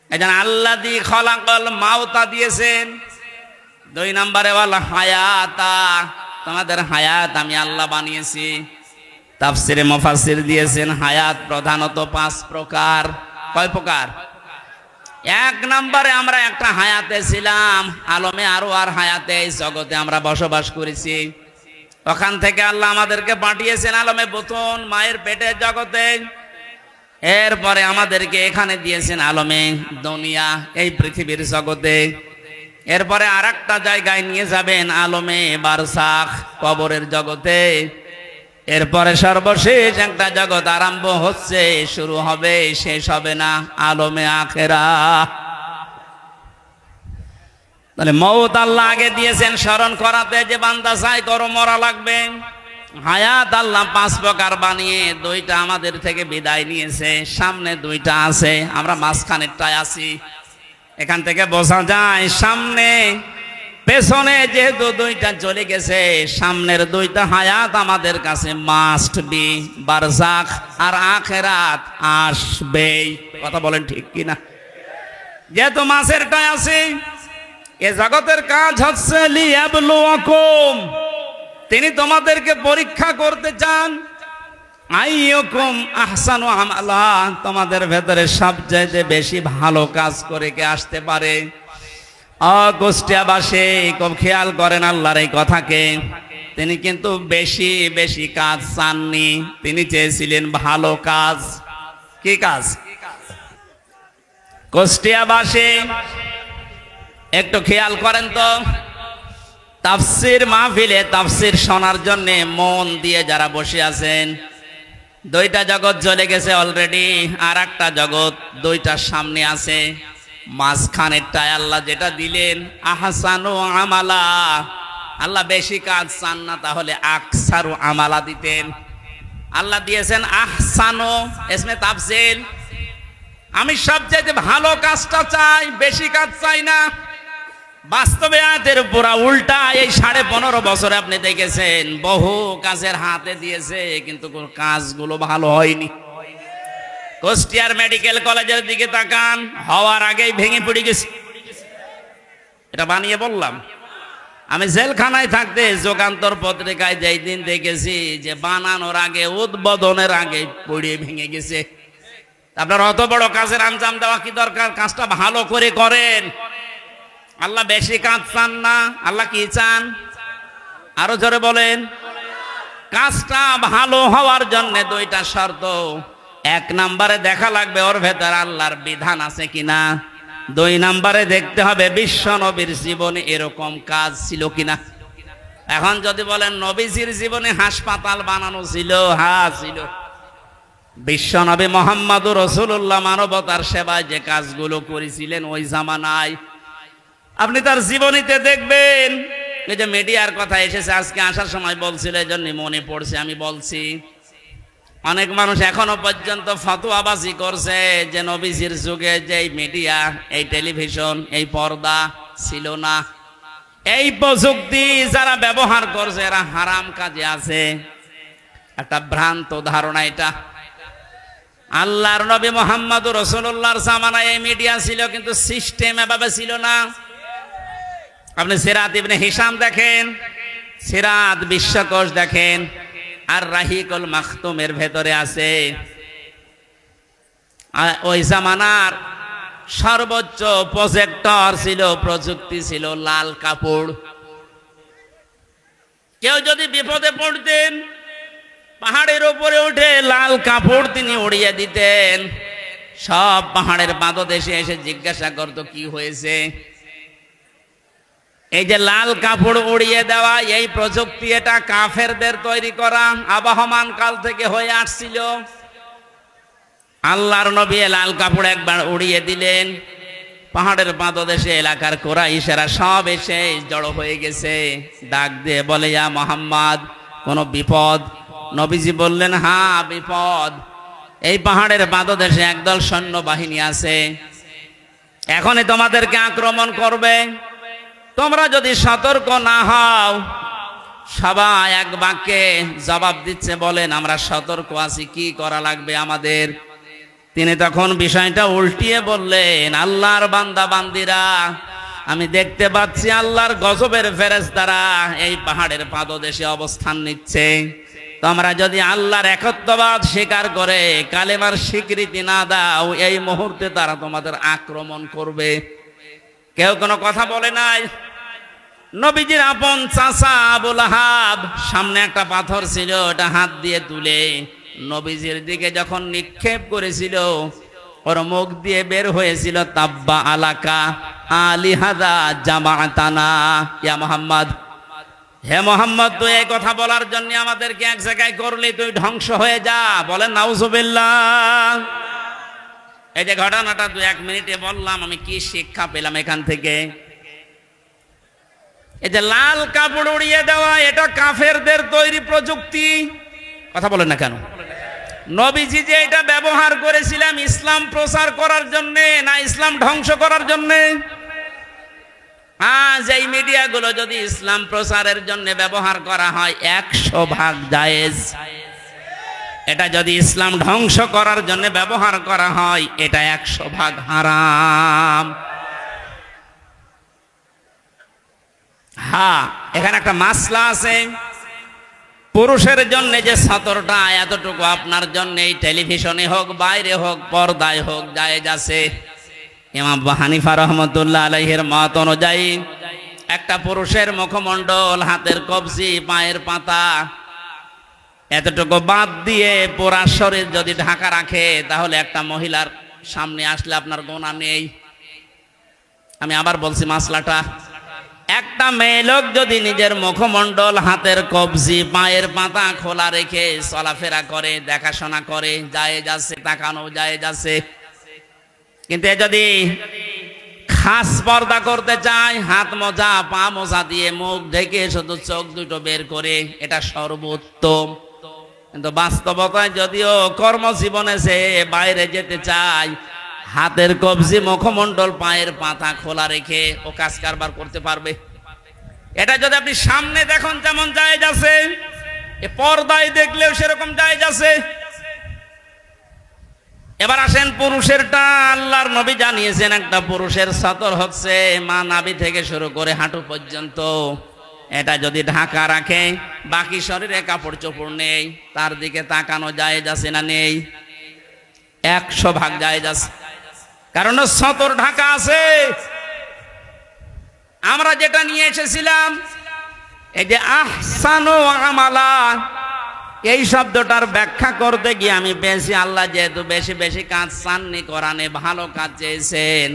A: এজন্য আল্লাযী খালাকাল মাউতা দিয়েছেন। 2 নম্বরে ওয়াল হায়াতা, তোমাদের হায়াত আমি আল্লাহ বানিয়েছি। তাফসিরে মুফাসসির দিয়েছেন হায়াত প্রধানত 5 প্রকার। কয় প্রকার? 1 নম্বরে আমরা একটা হায়াতে ছিলাম, আলমে আরো আর হায়াতে, এই জগতে আমরা বসবাস করেছি। ওখান থেকে আল্লাহ আমাদেরকে পাঠিয়েছেন আলমে বুতুন, মায়ের পেটের জগতে। এরপরে আমাদেরকে এখানে দিয়েছেন আলমে দুনিয়া, এই পৃথিবীর জগতে। এরপরে আরেকটা জায়গায় নিয়ে যাবেন আলমে বারসাখ, কবরের জগতে। এরপরে সর্বশেষ একটা জগৎ আরম্ভ হচ্ছে, শুরু হবে, শেষ হবে না, আলমে আখেরা। তাহলে মউত আল্লাহ আগে দিয়েছেন স্মরণ করাতে, যে বান্দা চাই করো মরা লাগবে। হায়াত আল্লাহ 5 প্রকার বানিয়ে 2টা আমাদের থেকে বিদায় নিয়েছে, সামনে 2টা আছে, আমরা মাঝখানেরটায় আছি। এখান থেকে বোঝা যায় সামনে পেছনে যেহেতু 2টা চলে গেছে, সামনের 2টা হায়াত আমাদের কাছে মাস্ট বি, বারজাখ আর আখেরাত আসবেই। কথা বলেন ঠিক কিনা? যেহেতু মাঝেরটায় আছে, এ জগতের কাজ হচ্ছে লিয়াবলুয়াকুম, তিনি তোমাদেরকে পরীক্ষা করতে চান। আইয়ুকুম আহসানু আমালা, তোমাদের ভেতরে সবচেয়ে বেশি ভালো কাজ করে কে আসতে পারে। কুষ্টিয়াবাসী খুব খেয়াল করেন আল্লাহর এই কথাকে। তিনি কিন্তু বেশি বেশি কাজ চাননি, তিনি চেয়েছিলেন ভালো কাজ। কি কাজ? কুষ্টিয়াবাসী একটু খেয়াল করেন তো, তাফসির মাহফিলে তাফসির শোনার জন্য মন দিয়ে যারা বসে আছেন, 2টা জগৎ চলে গেছে অলরেডি, আর একটা জগৎ 2টার সামনে আছে। মাঝখানেরটায় আল্লাহ যেটা দিলেন আহসানু আমালা, আল্লাহ বেশি কাজ চান না, তাহলে আকসারু আমালা দিতেন। আল্লাহ দিয়েছেন আহসানু, ইসমে তাফজিল, আমি সবচেয়ে ভালো কাজটা চাই, বেশি কাজ চাই না। বাস্তবে আয়াতের পুরা উল্টা। এই 15.5 বছরে আপনি দেখেছেন বহু কাজের হাতে দিয়েছে, কিন্তু কাজগুলো ভালো হয়নি। কুষ্টিয়ার মেডিকেল কলেজের দিকে তাকান, হওয়ার আগেই ভেঙে পড়ে গেছে। এটা বানিয়ে বললাম। আমি জেলখানায় থাকতে যুগান্তর পত্রিকায় যেই দিন দেখেছি যে বানানোর আগে, উদ্বোধনের আগে পড়ে ভেঙে গেছে। আপনার অত বড় কাজের আঞ্জাম দেওয়া কি দরকার? কাজটা ভালো করে করেন। আল্লাহ বেশি কাজ চান না, আল্লাহ কি চান? আরো জোরে বলেন। কাজটা ভালো হওয়ার জন্য 2টা শর্ত। এক নম্বরে দেখা লাগবে ওর ভেতর আল্লাহর বিধান আছে কিনা, দুই নম্বরে দেখতে হবে বিশ্ব নবীর জীবনে এরকম কাজ ছিল কিনা। এখন যদি বলেন নবীজির জীবনে হাসপাতাল বানানো ছিল, হ্যাঁ ছিল। বিশ্ব নবী মুহাম্মদুর রাসূলুল্লাহ মানবতার সেবায় যে কাজগুলো করেছিলেন ওই জামানায় আপনি তার জীবনীতে দেখবেন। এই যে মিডিয়ার কথা এসেছে আজকে আসার সময় বলছিল, এই জন্য মনে পড়ছে আমি বলছি। অনেক মানুষ এখনো পর্যন্ত ফতোয়াবাজি করছে যে নবীজির যুগে যে মিডিয়া, এই টেলিভিশন, এই পর্দা ছিল না। এই প্রযুক্তি যারা ব্যবহার করছে এরা হারাম কাজে আছে, একটা ভ্রান্ত ধারণা এটা। আল্লাহর নবী মুহাম্মদুর রাসূলুল্লাহর জামানায় এই মিডিয়া ছিল, কিন্তু সিস্টেম এভাবে ছিল না। আপনি সিরাত ইবনে হিশাম দেখেন, সিরাত বিশ্বকোষ দেখেন, আর রাহিকুল মাখতুমের ভেতরে আছে ওই জামানার সর্বোচ্চ প্রজেক্টর ছিল, প্রযুক্তি ছিল লাল কাপড়। কেউ যদি বিপদে পড়তেন পাহাড়ের উপরে উঠে লাল কাপড় তিনি উড়িয়ে দিতেন। সব পাহাড়ের পাদদেশে এসে জিজ্ঞাসা করত কি হয়েছে। এই যে লাল কাপড় উড়িয়ে দেওয়া এই প্রযুক্তি, এটা কাফেরদের তৈরি করা, আবহমান কাল থেকে হয়ে আসছিল। আল্লাহর নবী লাল কাপড় একবার উড়িয়ে দিলেন, পাহাড়ের পাদদেশে এলাকার কুরাইশেরা সব এসে জড়ো হয়ে গেছে। ডাক দিয়ে বলে, ইয়া মুহাম্মদ, কোন বিপদ? নবীজি বললেন, হ্যাঁ বিপদ। এই পাহাড়ের পাদদেশে একদল সৈন্যবাহিনী আছে, এখনই তোমাদেরকে আক্রমণ করবে। তোমরা যদি সতর্ক না হও। সবাই এক বাক্যে জবাব দিচ্ছে, বলেন আমরা সতর্ক আছি, কি করা লাগবে আমাদের? তিনি তখন বিষয়টা উল্টিয়ে বললেন, আল্লাহর বান্দা বান্দিরা, আমি দেখতে পাচ্ছি আল্লাহর গজবের ফেরেশতারা এই পাহাড়ের পাদদেশে অবস্থান নিচ্ছে। তোমরা যদি আল্লাহর একত্ববাদ স্বীকার করে কালেমার স্বীকৃতি না দাও, এই মুহূর্তে তারা তোমাদের আক্রমণ করবে। কেউ কোনো কথা বলে নাই। নবীজির আপন চাচা আবু লাহাব সামনে একটা পাথর ছিল, ওটা হাত দিয়ে তুলে নবীজির দিকে যখন নিক্ষেপ করেছিল, ওর মুখ দিয়ে বের হয়েছিল, তাব্বা আলাকা আলিহাদা জামাতানা ইয়া মুহাম্মদ। হে মোহাম্মদ, তুই এই কথা বলার জন্য আমাদেরকে এক জায়গায় করলি, তুই ধ্বংস হয়ে যা। বলেন নাউজুবিল্লাহ। এই যে ঘটনাটা 1 মিনিটে বললাম, আমি কি শিক্ষা পেলাম এখান থেকে? এই যে লাল কাপড় উড়িয়ে দেওয়া, এটা কাফেরদের তৈরি প্রযুক্তি। কথা বলেন না কেন? নবীজি যে এটা ব্যবহার করেছিলাম ইসলাম প্রচার করার জন্য, না ইসলাম ধ্বংস করার জন্য? আজ এই মিডিয়াগুলো যদি ইসলাম প্রচারের জন্য ব্যবহার করা হয় 100% জায়েজ। এটা যদি ইসলাম ধ্বংস করার জন্য ব্যবহার করা হয় এটা 100% হারাম। হ্যাঁ, এখানে একটা মাসলা আছে। পুরুষের জন্য যে সতরটা, এতটুকু আপনার জন্য এই টেলিভিশনে হোক, বাইরে হোক, পর্দায় হোক, জায়েজ আছে। ইমাম আবু হানিফা রাহমাতুল্লাহ আলাইহির মত অনুযায়ী একটা পুরুষের মুখমণ্ডল, হাতের কবজি, পায়ের পাতা এতটুকু বাদ দিয়ে পুরা শরীর যদি ঢাকা রাখে, তাহলে একটা মহিলার সামনে আসলে আপনার গুনাহ নেই। আমি আবার বলছি মাসলাটা, একটা মেয়ে লোক যদি নিজের মুখমণ্ডল, হাতের কবজি, পায়ের পাতা খোলা রেখে চলাফেরা করে, দেখাশোনা করে, জায়েজ আছে, তাকানো জায়েজ আছে। কিন্তু যদি খাস পর্দা করতে চায়, হাত মোজা, পা মোজা দিয়ে মুখ ঢেকে শুধু চোখ দুটো বের করে, এটা সর্বোত্তম। কিন্তু বাস্তবতায় যদিও কর্মজীবনে সে বাইরে যেতে চায়, হাতের কবজি, মুখমণ্ডল, পায়ের পাতা খোলা রেখে ও কাজ কারবার করতে পারবে। এটা যদি আপনি সামনে দেখুন যেমন জায়েজ আছে, এ পর্দায় দেখলেও সেরকম জায়েজ আছে। এবার আসেন পুরুষেরটা। আল্লাহর নবী জানিয়েছেন একটা পুরুষের সতর হচ্ছে মা নাভি থেকে শুরু করে হাঁটু পর্যন্ত। এটা যদি ঢাকা রাখে, বাকি শরীরে কাপড় চোপড় নেই, তার দিকে তাকানো জায়েজ আছে না নেই? 100% জায়েজ আছে, কারণ সতর ঢাকা আছে। আমরা যেটা নিয়ে এসেছিলাম, এই যে আহসানু আমালা, এই শব্দটার ব্যাখ্যা করতে গিয়ে আমি পেয়েছি আল্লাহ যেহেতু বেশি বেশি কাজ চাননি, কোরআনে ভালো কাজ চেয়েছেন,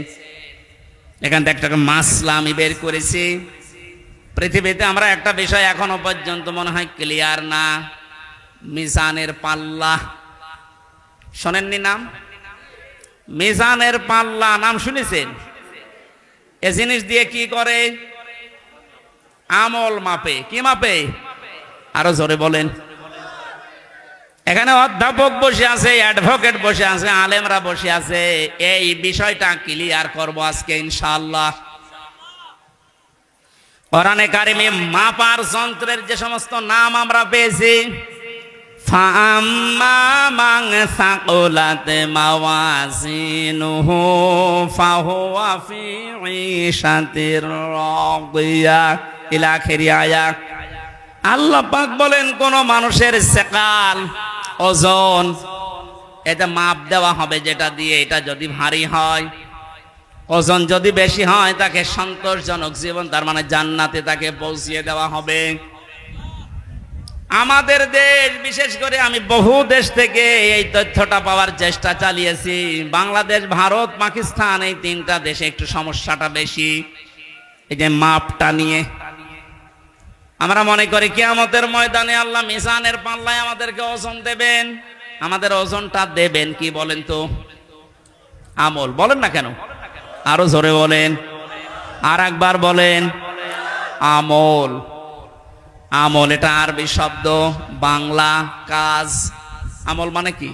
A: এখান থেকে একটা মাসলা আমি বের করেছি। পৃথিবীতে আমরা একটা বিষয় এখনো পর্যন্ত মনে হয় ক্লিয়ার না, মিজানের পাল্লা। শোনেননি নাম? মিজানের পাল্লা নাম শুনেছেন? এ জিনিস দিয়ে কি করে? আমল মাপে। কি মাপে? আরো জোরে বলেন। এখানে অধ্যাপক বসে আছে, অ্যাডভোকেট বসে আছে, আলেমরা বসে আছে। এই বিষয়টা ক্লিয়ার করব আজকে ইনশাআল্লাহ। কোরআনে কারিমে মাপার যন্ত্রের যে সমস্ত নাম আমরা পেয়েছি, ফাআম্মা মান সাকুলাত মাওয়াজিনুহু ফাহুয়া ফি ঈশাতির রাদিয়া ইলা আখিরি আয়াত। আল্লাহ পাক বলেন কোন মানুষের সেকাল, ওজন, এটা মাপ দেওয়া হবে যেটা দিয়ে, এটা যদি ভারী হয়, ওজন যদি বেশি হয়, তাকে সন্তোষজনক জীবন, তার মানে জান্নাতে তাকে পৌঁছিয়ে দেওয়া হবে। আমাদের দেশ, বিশেষ করে আমি বহু দেশ থেকে এই তথ্যটা পাওয়ার চেষ্টা চালিয়েছি। বাংলাদেশ, ভারত, পাকিস্তান, এই তিনটা দেশে একটু সমস্যাটা বেশি এই যে মাপটা নিয়ে। আমরা মনে করি কিয়ামতের ময়দানে আল্লাহ মিজানের পাল্লায় আমাদেরকে ওজন দেবেন। আমাদের ওজনটা দেবেন কি বলেন তো? আমল। বলেন না কেন? আরো জোরে বলেন, আর একবার বলেন। আমল। আমল এটা আরবি শব্দ, বাংলা কাজ। আমল মানে কি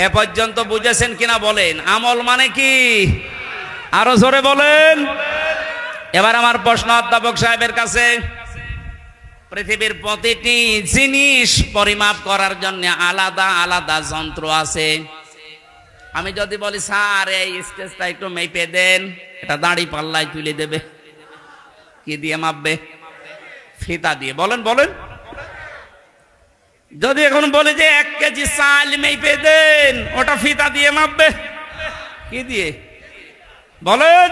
A: এ পর্যন্ত বুঝেছেন কিনা বলেন? আমল মানে কি? আরো জোরে বলেন। এবার আমার প্রশ্ন অধ্যাপক সাহেবের কাছে, পৃথিবীর প্রতিটি জিনিস পরিমাপ করার জন্য আলাদা আলাদা যন্ত্র আছে। আমি যদি বলি স্যার এই স্টেজটা একটু মেপে দেন, এটা দাড়ি পাল্লায় তুলে দেবে। কি দিয়ে মাপবে? ফিতা দিয়ে। বলেন বলেন। যদি এখন বলে যে 1 কেজি চাল মেপে দেন, ওটা ফিতা দিয়ে মাপবে। কি দিয়ে? বলেন।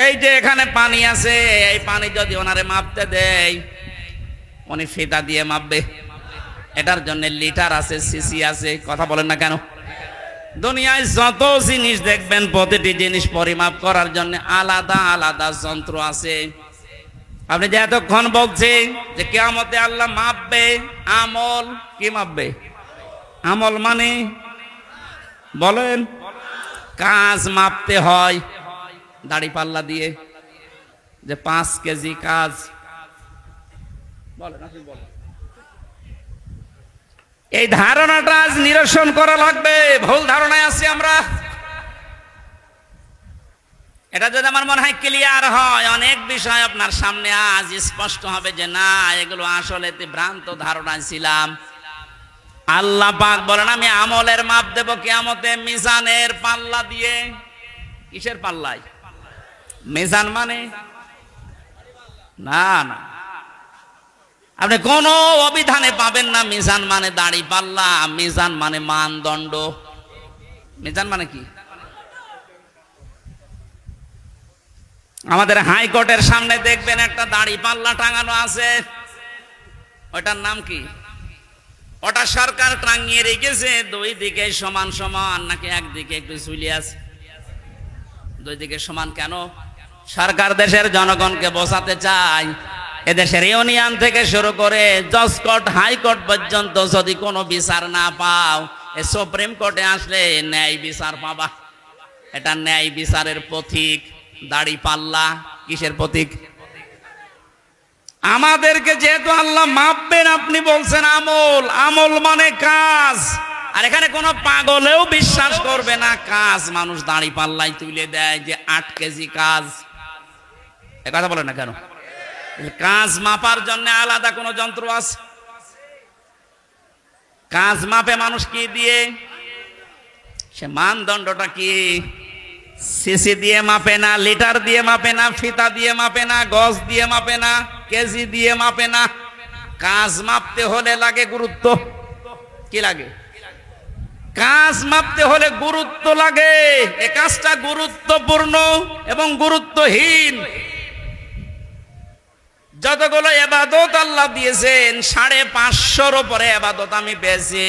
A: এই যে এখানে পানি আছে, এই পানি যদি ওনারে মাপতে দেয়, উনি ফিতা দিয়ে মাপবে। এটার জন্য লিটার আছে, সিসি আছে। কথা বলেন না কেন? দুনিয়ায় যত জিনিস দেখবেন, প্রতিটি জিনিস পরিমাপ করার জন্য আলাদা আলাদা যন্ত্র আছে। আপনি যে এতক্ষণ বলছেন যে কিয়ামতে আল্লাহ মাপবে, আমল কি মাপবে? আমল মানে বলেন, কাজ মাপতে হয় দাড়ি পাল্লা দিয়ে, যে 5 কেজি কাজ। বলেন, আপনি বলেন। এই ধারণাটা আজ নিরসন করা লাগবে। ভুল ধারণায় আছি আমরা। এটা যদি আমার মনে হয় ক্লিয়ার হয়, অনেক বিষয় আপনার সামনে আজ স্পষ্ট হবে যে না, এগুলো আসলে ভ্রান্ত ধারণায় ছিলাম। আল্লাহ পাক বলেন আমি আমলের মাপ দেব কিয়ামতে মিজানের পাল্লা দিয়ে। কিসের পাল্লায়? মিজান মানে না না, আপনি কোন অভিধানে পাবেন না মিজান মানে দাড়ি পাল্লা। মিজান মানে মানদণ্ড। মিজান মানে কি? আমাদের হাইকোর্টের সামনে দেখবেন একটা দাড়ি পাল্লা টাঙানো আছে। ওটার নাম কি? ওটা সরকার টাঙিয়ে রেখেছে। 2 দিকে সমান সমান, নাকি একদিকে একটু ঝুলিয়ে আছে? 2 দিকে সমান কেন? সরকার দেশের জনগণকে বোঝাতে চায় এদেশের ইউনিয়ন থেকে শুরু করে জজ কোর্ট, হাইকোর্ট পর্যন্ত যদি কোনো বিচার না পাও, এ সুপ্রিম কোর্টে আসলে ন্যায় বিচার পাবা। এটা ন্যায় বিচারের প্রতীক। দাড়ি পাল্লা কিসের প্রতীক? আমাদেরকে যেহেতু আল্লাহ মাপবেন, আপনি বলছেন আমল। আমল মানে কাজ। আর এখানে কোনো পাগলেও বিশ্বাস করবে না কাজ মানুষ দাড়ি পাল্লায় তুলে দেয়, যে 8 কেজি কাজ। এ কথা বলেন না কেন? কাজ মাপার জন্য আলাদা কোনো যন্ত্র আছে? কাজ মাপে মানুষ কি দিয়ে? সে মানদণ্ডটা কি? সিসি দিয়ে মাপে না, লিটার দিয়ে মাপে না, ফিতা দিয়ে মাপে না, গজ দিয়ে মাপে না, কেজি দিয়ে মাপে না। কাজ মাপতে হলে লাগে গুরুত্ব। কি লাগে? কাজ মাপতে হলে গুরুত্ব লাগে। এ কাজটা গুরুত্বপূর্ণ এবং গুরুত্বহীন। যতগুলো ইবাদত আল্লাহ দিয়েছেন 550-র উপরে ইবাদত আমি পেয়েছি।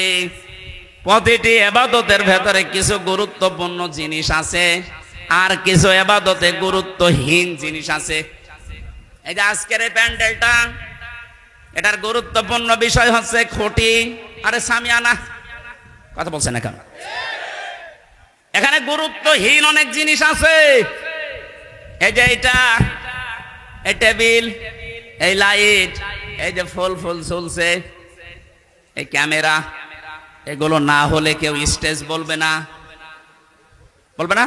A: প্রতিটি ইবাদতের ভেতরে কিছু গুরুত্বপূর্ণ জিনিস আছে, আর কিছু ইবাদতে গুরুত্বহীন জিনিস আছে। এই যে আজকের এই প্যান্ডেলটা, এটার গুরুত্বপূর্ণ বিষয় হচ্ছে খুঁটি আরে সামিয়ানা। কথা বলছেন না কেন? এখানে গুরুত্বহীন অনেক জিনিস আছে। এই যে এটা, এই টেবিল, এই লাইট, এই যে ফুল ফুল ঝুলছে, এই ক্যামেরা, এগুলো না হলে কেউ স্টেজ বলবে না, বলবে না।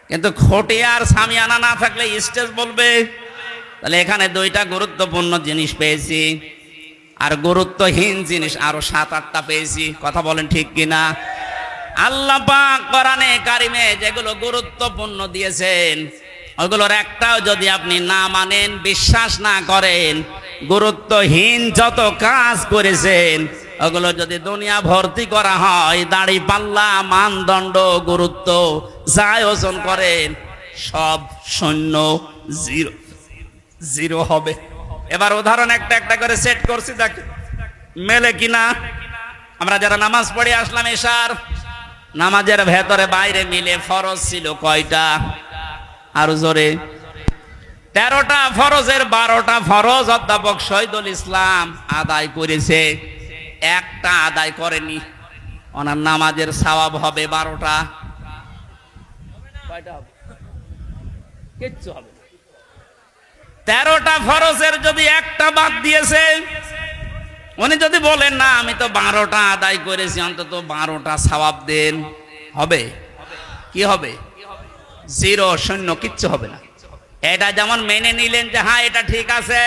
A: কিন্তু খুঁটি আর সামিয়ানা না থাকলে স্টেজ বলবে। তাহলে এখানে দুইটা গুরুত্বপূর্ণ জিনিস পেয়েছি, আর গুরুত্বহীন জিনিস আরো 7-8টা পেয়েছি। কথা বলেন ঠিক কিনা? আল্লাহ পাক কোরআনে কারিমে যেগুলো গুরুত্বপূর্ণ দিয়েছেন, ওগুলোর একটাও যদি আপনি না মানেন, বিশ্বাস না করেন, গুরুত্বহীন যত কাজ করেছেন ওগুলো যদি দুনিয়া ভর্তি করা হয়, দাড়ি পাল্লা, মানদণ্ড, গুরুত্ব যাই ওজন করেন, সব শূন্য, জিরো জিরো হবে। এবার উদাহরণ একটা একটা করে সেট করছি, দেখে মেলে কিনা। আমরা যারা নামাজ পড়ে আসলাম এশার, নামাজের ভেতরে বাইরে মিলে ফরজ ছিল কয়টা? আরো জোরে। 13টা ফরজের 12টা ফরজ অধ্যাপক শহীদুল ইসলাম আদায় করেছে, একটা আদায় করেনি। ওনার নামাজের সওয়াব হবে 12টা। কয়টা হবে? কিচ্ছু হবে। 13টা ফরজের যদি একটা বাদ দিয়েছে, উনি যদি বলেন না আমি তো 12টা আদায় করেছি, অন্তত 12টা সওয়াব দেন, হবে? কি হবে? জিরো, শূন্য, কিচ্ছু হবে না। এটা যেমন মেনে নিলেন যে হ্যাঁ এটা ঠিক আছে,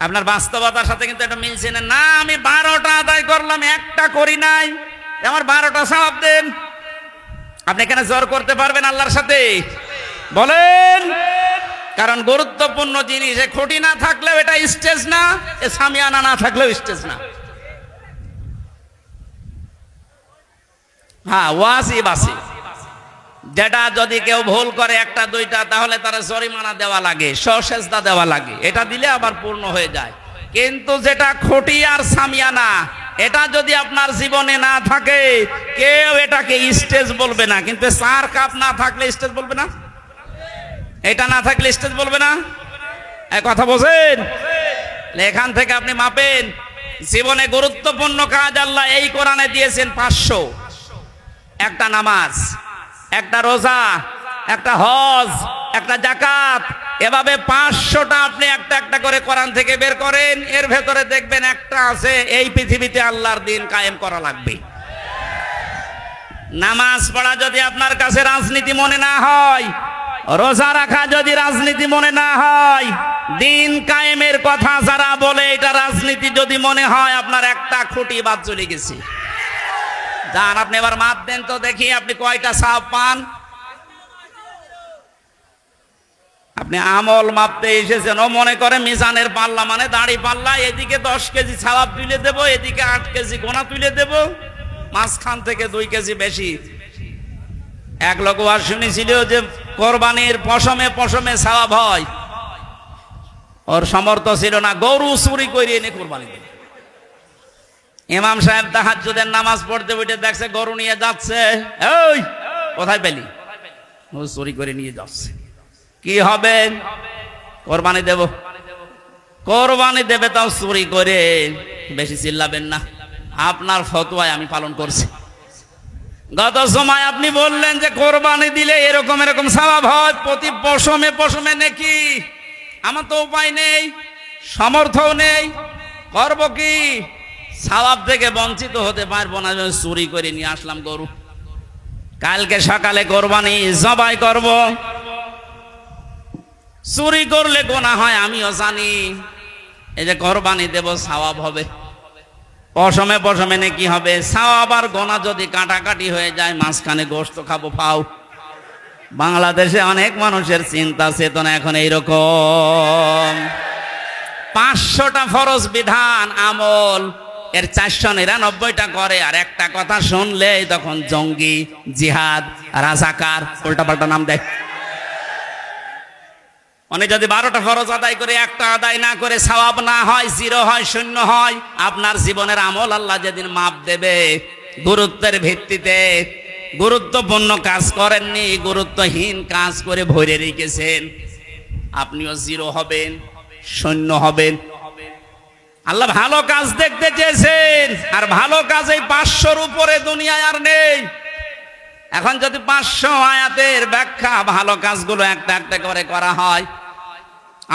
A: আপনার বাস্তবতার সাথে কিন্তু এটা মিলছে না। না, আমি 12টা আদায় করলাম, একটা করি নাই, আমার 12টা সওয়াব দেন। আপনি এখানে জোর করতে পারবেন আল্লাহর সাথে? বলেন। কারণ গুরুত্বপূর্ণ জিনিস, খুঁটি না থাকলেও এটা স্টেজ না, সামিয়ানা না থাকলেও স্টেজ না। হ্যাঁ, ওয়াজিব আছে, যেটা যদি কেউ ভুল করে 1-2টা, তাহলে তারা জরিমানা দেওয়া লাগে, সসেজদা দেওয়া লাগে, এটা দিলে আবার পূর্ণ হয়ে যায়। কিন্তু যেটা খুঁটি আর সামিয়ানা, এটা যদি আপনার জীবনে না থাকে, কেউ এটাকে স্টেজ বলবে না। কিন্তু 4 কাপ না থাকলে স্টেজ বলবে না, এটা না থাকলে স্টেজ বলবে না। এই কথা বোঝেন? এখান থেকে আপনি মাপেন। জীবনে গুরুত্বপূর্ণ কাজ আল্লাহ এই কোরআনে দিয়েছেন 500। একটা নামাজ, একটা রোজা, একটা হজ, একটা যাকাত, এভাবে 500টা আপনি একটা একটা করে কোরআন থেকে বের করেন। এর ভেতরে দেখবেন একটা আছে, এই পৃথিবীতে আল্লাহর দিন কায়েম করা লাগবে। নামাজ পড়া যদি আপনার কাছে রাজনীতি মনে না হয়, রোজা রাখা যদি রাজনীতি মনে না হয়, দিন কায়েমের কথা যারা বলে এটা রাজনীতি যদি মনে হয়, আপনার একটা খুঁটি বাদ চলে গেছে। যান আপনি এবার মাপ দেন তো দেখি, আপনি কয়টা সওয়াব পান? আপনি আমল মাপতে এসেছেন, ও মনে করে মিজানের পাল্লা মানে দাড়ি পাল্লা, এদিকে 10 কেজি সওয়াব তুলে দেব, এদিকে 8 কেজি গোনা তুলে দেব, মাঝখান থেকে 2 কেজি বেশি। এক লোক আর শুনেছিল যে কোরবানির পশমে পশমে সওয়াব হয়, ওর সামর্থ্য ছিল না, গরু চুরি করে এনে কোরবানি দেবে। ইমাম সাহেব তাহাজ্জুদের নামাজ পড়তে উঠে দেখছে গরু নিয়ে যাচ্ছে, এই কোথায় পেলি? ও চুরি করে নিয়ে যাচ্ছে। কি হবে? কোরবানি দেব। কোরবানি দেবে তাও চুরি করে। বেশি চিল্লাবেন না, আপনার ফতোয়ায় আমি পালন করছি। গত সময় আপনি বললেন যে কোরবানি দিলে এরকম এরকম সওয়াব হয়, প্রতি পশমে পশমে নাকি। আমার তো উপায় নেই, সামর্থ্য নেই, করব কি? সওয়াব থেকে বঞ্চিত হতে পারবো না, চুরি করে নিয়ে আসলাম গরু। কালকে সকালে কোরবানি জবাই করব। চুরি করলে গোনা হয় আমিও জানি, এই যে কোরবানি দেব সওয়াব হবে, পশমে পশমে নাকি হবে। সওয়াব আর গোনা যদি কাটাকাটি হয়ে যায়, মাঝখানে গোশত খাবো পাও। বাংলাদেশে অনেক মানুষের চিন্তা চেতনা এখন এইরকম। 500টা ফরজ বিধান আমল, এর 499টা করে, আর একটা কথা শুনলে তখন জঙ্গি, জিহাদ, রাজাকার, উল্টাপাল্টা নাম দেয়। উনি যদি 12টা ফরজ আদায় করে একটা আদায় না করে সওয়াব না হয়, জিরো হয়, শূন্য হয়, আপনার জীবনের আমল আল্লাহ যেদিন মাপ দেবে, গুরুত্বের ভিত্তিতে গুরুত্বপূর্ণ কাজ করেননি, গুরুত্বহীন কাজ করে ভরে রেখেছেন, আপনিও জিরো হবেন, শূন্য হবেন। আল্লাহ ভালো কাজ দেখতে চেয়েছেন, আর ভালো কাজ এই 500-র উপরে দুনিয়ায় আর নেই। এখন যদি 500 আয়াতের ব্যাখ্যা ভালো কাজগুলো একটা একটা করে করা হয়,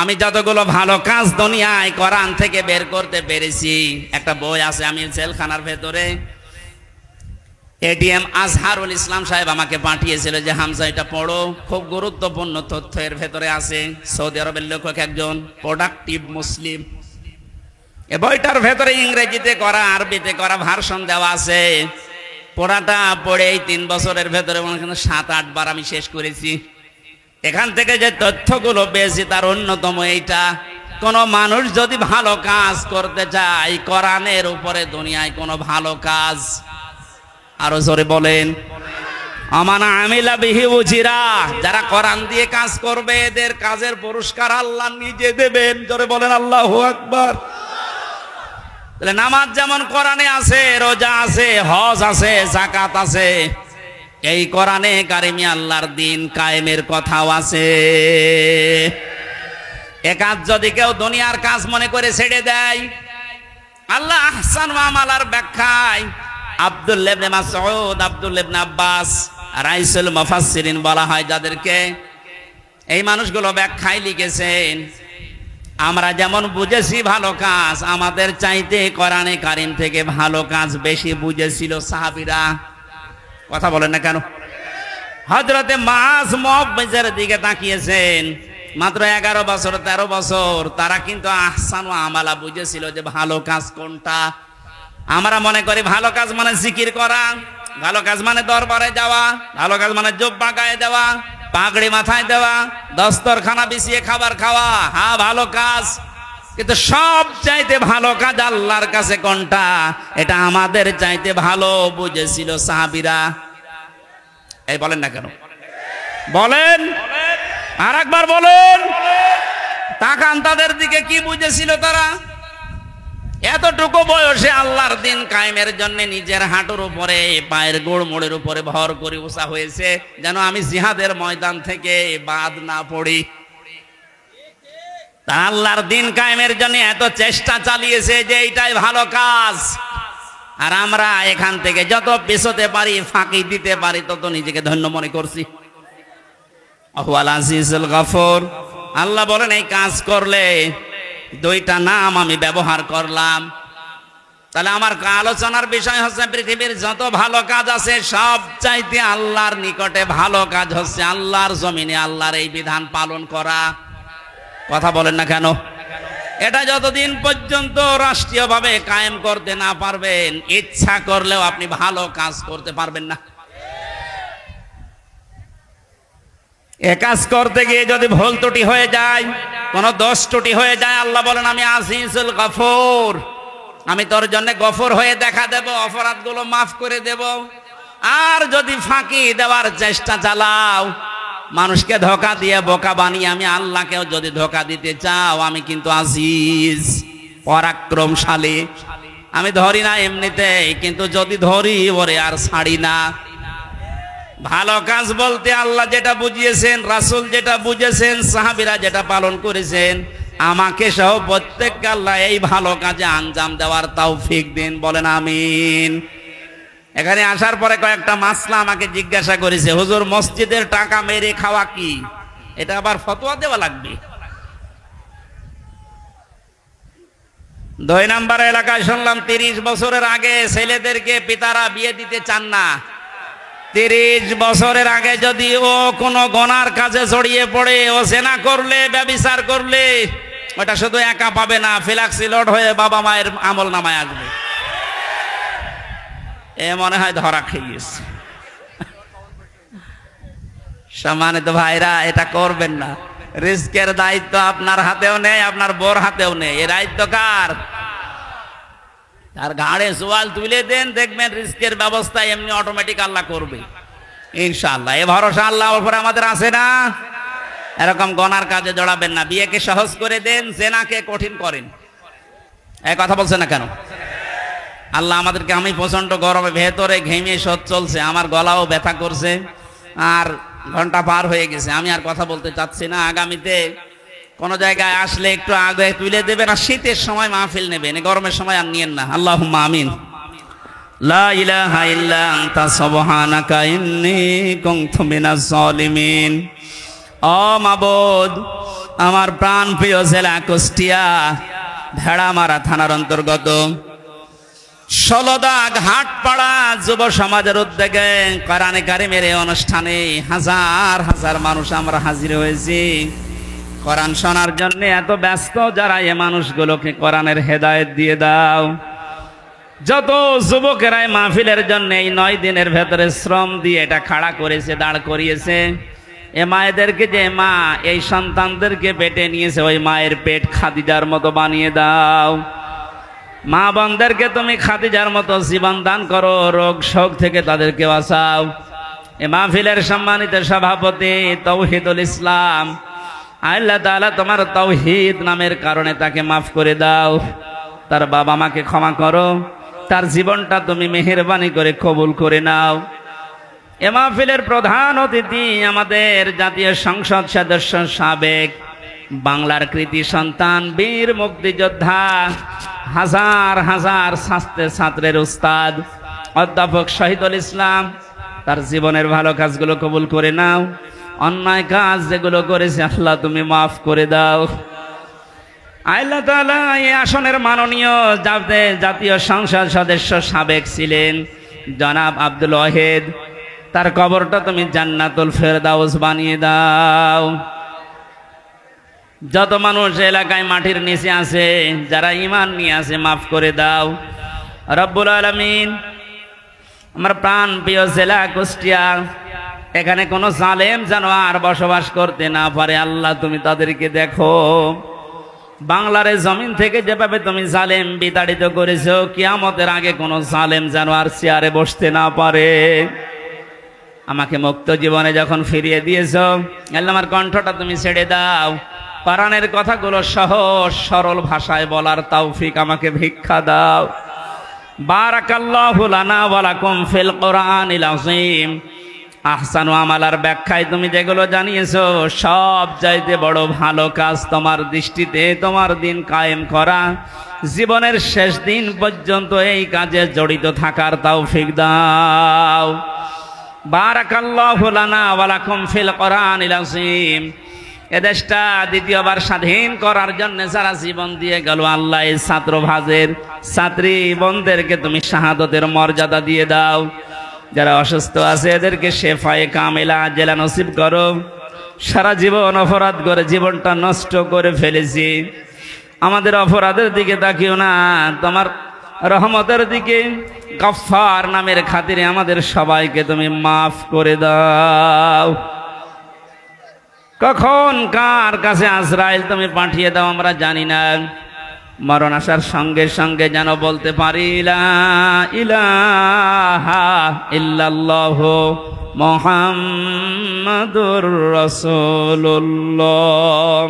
A: আমি যতগুলো ভালো কাজ দুনিয়ায় কোরআন থেকে বের করতে পেরেছি, একটা বই আছে, আমি জেলখানার ভেতরে, এটিএম আজহারুল ইসলাম সাহেব আমাকে পাঠিয়েছিল যে হামজা এটা পড়ো, খুব গুরুত্বপূর্ণ তথ্য এর ভেতরে আছে। সৌদি আরবের লেখক একজন, প্রোডাক্টিভ মুসলিম। এ বইটার ভেতরে ইংরেজিতে করা, আরবিতে করা ভার্সন দেওয়া আছে। পড়াটা পড়ে এই 3 বছরের ভেতরে 7-8 বার আমি শেষ করেছি। এখান থেকে যে তথ্যগুলো পেয়েছি তার অন্যতম এইটা, কোন মানুষ যদি ভালো কাজ করতে চায়, কোরআনের উপরে দুনিয়ায় কোনো ভালো কাজ, আরো জোরে বলেন, আমানা আমিলা বিহি উজিরা, যারা কোরআন দিয়ে কাজ করবে এদের কাজের পুরস্কার আল্লাহ নিজে দেবেন। জোরে বলেন আল্লাহু আকবার। তাহলে নামাজ যেমন কোরআনে আছে, রোজা আছে, হজ আছে, যাকাত আছে, এই কোরআনে কারিমে আল্লাহর দিন কায়েমের কথাও আছে। এ কাজ যদি কেউ দুনিয়ার কাজ মনে করে ছেড়ে দেয়, আল্লাহ আহসান আমালার ব্যাখ্যায় আব্দুল্লাহ ইবনে মাসউদ, আব্দুল্লাহ ইবনে আব্বাস, রাইসুল মুফাসসিরিন বলা হয় যাদেরকে, এই মানুষগুলো ব্যাখ্যায় লিখেছেন, আমরা যেমন বুঝেছি ভালো কাজ, আমাদের চাইতে কোরআনে কারিম থেকে ভালো কাজ বেশি বুঝেছিল সাহাবীরা। কথা বলেন না কেন? হযরতে মুআয মুআযের দিকে তাকিয়েছেন, মাত্র 11 বছর 13 বছর, তারা কিন্তু আহসান ওয়া আমালা বুঝেছিল যে ভালো কাজ কোনটা। আমরা মনে করি ভালো কাজ মানে জিকির করা, ভালো কাজ মানে দরবারে যাওয়া, ভালো কাজ মানে জুব্বা গায়ে দেওয়া, পাগড়ি মাথায় দেওয়া, দস্তরখানা বিছিয়ে খাবার খাওয়া, হ্যাঁ ভালো কাজ। কিন্তু সব চাইতে ভালো কাজ আল্লাহর কাছে কোনটা, এটা আমাদের চাইতে ভালো বুঝেছিল সাহাবীরা। এই বলেন না কেন? বলেন, আর একবার বলেন। তাকান তাদের দিকে, কি বুঝেছিল তারা? এতটুকু বয়সে আল্লাহর দিন কায়েমের জন্য নিজের হাঁটুর উপরে, পায়ের গোড়মোড়ের উপরে ভর করে উঁচা হয়েছে, যেন আমি জিহাদের ময়দান থেকে বাদ না পড়ি। তা আল্লাহর দিন কায়েমের জন্য এত চেষ্টা চালিয়েছে যে এইটাই ভালো কাজ। আর আমরা এখান থেকে যত পেছোতে পারি, ফাঁকি দিতে পারি, তত নিজেকে ধন্য মনে করছি। আহুয়াল আজিজুল গফুর। আল্লাহ বলেন এই কাজ করলে 2টা নাম আমি ব্যবহার করলাম। তাহলে আমার আলোচনার বিষয় হচ্ছে পৃথিবীর যত ভালো কাজ আছে সব চাইতে আল্লাহর নিকটে ভালো কাজ হচ্ছে আল্লাহর জমিনে আল্লাহর এই বিধান পালন করা। কথা বলেন না কেন? এটা যতদিন পর্যন্ত রাষ্ট্রীয়ভাবে কায়েম করতে না পারবেন, ইচ্ছা করলেও আপনি ভালো কাজ করতে পারবেন না। এ কাজ করতে গিয়ে যদি ভুল ত্রুটি হয়ে যায়, কোন দোষ ত্রুটি হয়ে যায়, আল্লাহ বলেন আমি আজিজুল গফুর, আমি তোর জন্য গফুর হয়ে দেখা দেব, অপরাধগুলো মাফ করে দেব। আর যদি ফাঁকি দেওয়ার চেষ্টা চালাও, মানুষকে ধোঁকা দিয়ে বোকা বানিয়ে, আমি আল্লাহকেও যদি ধোঁকা দিতে চাও, আমি কিন্তু আজিজ, পরাক্রমশালী। আমি ধরি না এমনিতেই, কিন্তু যদি ধরি ওরে আর ছাড়ি না। ভালো কাজ বলতে আল্লাহ যেটা বুঝিয়েছেন, রাসূল যেটা বুঝেছেন, সাহাবীরা যেটা পালন করেছেন, আমাকে সহ প্রত্যেককে আল্লাহ এই ভালো কাজে আঞ্জাম দেওয়ার তৌফিক দিন। বলেন আমিন। এখানে আসার পরে কয়েকটা মাসলা আমাকে জিজ্ঞাসা করেছে, হুজুর মসজিদের টাকা মেরে খাওয়া কি? এটা আবার ফতোয়া দেওয়া লাগবে? 2 নম্বর এলাকায় শুনলাম 30 বছরের আগে ছেলেদেরকে পিতারা বিয়ে দিতে চান না। 30 বছরের আগে যদি ও কোনো গুনার কাজে জড়িয়ে পড়ে, ও জেনা করলে, ব্যভিচার করলে, ওটা শুধু একা পাবে না, ফ্ল্যাক্সি লোড হয়ে বাবা মায়ের আমল নামায় আসবে। এ মনে হয় ধরা খেয়ে গেছে। সম্মানিত ভাইরা, এটা করবেন না। রিস্কের দায়িত্ব আপনার হাতেও নেই, আপনার বোর হাতেও নেই। এ দায়িত্ব কার? তার ঘাড়ে সোয়াল তুলে দেন, দেখবেন রিস্কের ব্যবস্থা এমনি অটোমেটিক আল্লাহ করবে ইনশাআল্লাহ। এ ভরসা আল্লাহর উপরে আমাদের আছে না? এরকম গনার কাজে জড়াবেন না। বিয়েকে সহজ করে দেন, জেনাকে কঠিন করেন। এই কথা বলছেন না কেন? আল্লাহ আমাদেরকে, আমি প্রচন্ড গরমে ভেতরে ঘেমে শোধ চলছে, আমার গলাও ব্যথা করছে, আর ঘন্টা পার হয়ে গেছে, আমি আর কথা বলতে চাচ্ছি না। আগামীতে কোন জায়গায় আসলে একটু আগে তুলে দেবেন, আর শীতের সময় মাহফিল নেবেন, গরমের সময় আর নিয়েন না। আল্লাহুম্মা আমিন। লা ইলাহা ইল্লা আনতা সুবহানাকা ইন্নী কুনতু মিনাজ জালিমিন। ও মাবুদ, আমার প্রাণ প্রিয় জেলা কুষ্টিয়া ভেড়ামারা থানার অন্তর্গত ষোলদা ঘাটপাড়া যুব সমাজের উদ্যোগে কোরআনে কারিমের এই অনুষ্ঠানে হাজার হাজার মানুষ আমরা হাজির হয়েছি কোরআন শোনার জন্য। এত ব্যস্ত যারা, এ মানুষগুলোকে কোরআনের হেদায়েত দিয়ে দাও। যত যুবকেরা মাহফিলের জন্য এই 9 দিনের ভেতরে শ্রম দিয়ে এটা খাড়া করেছে, দাঁড় করিয়েছে, এ মায়েদেরকে, যে মা এই সন্তানদেরকে পেটে নিয়েছে, ওই মায়ের পেট খাদিজার মতো বানিয়ে দাও। মা বোনদেরকে তুমি খাদিজার মতো জীবন দান করো, রোগ শোক থেকে তাদেরকে বাঁচাও। এ মাহফিলের সম্মানিত সভাপতি তৌহিদুল ইসলাম, আল্লাহ তাআলা তোমার তৌহিদ নামের কারণে তাকে মাফ করে দাও, তার বাবা মাকে ক্ষমা করো, তার জীবনটা তুমি মেহেরবানি করে কবুল করে নাও। এ মাহফিলের প্রধান অতিথি আমাদের জাতীয় সংসদ সদস্য, সাবেক বাংলার কৃতি সন্তান, বীর মুক্তিযোদ্ধা, হাজার হাজার ছাত্রের উস্তাদ অধ্যাপক শহীদুল ইসলাম। তার জীবনের ভালো কাজগুলো কবুল করে নাও, অন্যায় কাজ যেগুলো করেছে আল্লাহ তুমি মাফ করে দাও। আল্লাহ তাআলা এই আসনের মাননীয় জাতীয় সংসদ সদস্য সাবেক ছিলেন জনাব আব্দুল ওয়াহেদ, তার কবরটা তুমি জান্নাতুল ফেরদাউস বানিয়ে দাও। যত মানুষ এলাকায় মাটির নিচে আছে, যারা ঈমান নিয়ে আছে, মাফ করে দাও রব্বুল আলামিন। আমার প্রাণ প্রিয় জেলা কুষ্টিয়া, এখানে কোনো জালেম জানোয়ার বসবাস করতে না পারে আল্লাহ তুমি তাদেরকে দেখো। বাংলার জমিন থেকে যেভাবে তুমি জালেম বিতাড়িত করেছো, কিয়ামতের আগে কোনো জালেম জানোয়ার চেয়ারে বসতে না পারে। আমাকে মুক্ত জীবনে যখন ফিরিয়ে দিয়েছো আল্লাহ, আমার কণ্ঠটা তুমি ছেড়ে দাও, কোরআনের কথাগুলো সহজ সরল ভাষায় বলার তৌফিক আমাকে ভিক্ষা দাও। বারাকাল্লাহু লানা ওয়া লাকুম ফিল কোরআনিল আযীম। আহসানু আমালার ব্যাখ্যায় তুমি যেগুলো জানিয়েছো, সব চাইতে বড় ভালো কাজ তোমার দৃষ্টিতে তোমার দিন কায়েম করা, জীবনের শেষ দিন পর্যন্ত এই কাজে জড়িত থাকার তৌফিক দাও। বারাকাল্লাহু লানা ওয়া লাকুম ফিল কোরআনিল আযীম। এদেশটা দ্বিতীয়বার স্বাধীন করার জন্য যারা জীবন দিয়ে গেল আল্লাহ, এই ছাত্র ভাজের ছাত্রী বোনদেরকে তুমি শাহাদতের মর্যাদা দিয়ে দাও। যারা অসুস্থ আছে এদেরকে শেফায়ে কামেলা জেলা নসিব করো। সারা জীবন অপরাধ করে জীবনটা নষ্ট করে ফেলেছি, আমাদের অপরাধের দিকে তাকিও না, তোমার রহমতের দিকে। গফফার নামের খাতিরে আমাদের সবাইকে তুমি মাফ করে দাও। কখন কার কাছে আজরাইল তুমি পাঠিয়ে দাও আমরা জানি না, মরণ আসার সঙ্গে সঙ্গে যেন বলতে পারি লা ইলাহা ইল্লাল্লাহু মুহাম্মাদুর রাসূলুল্লাহ।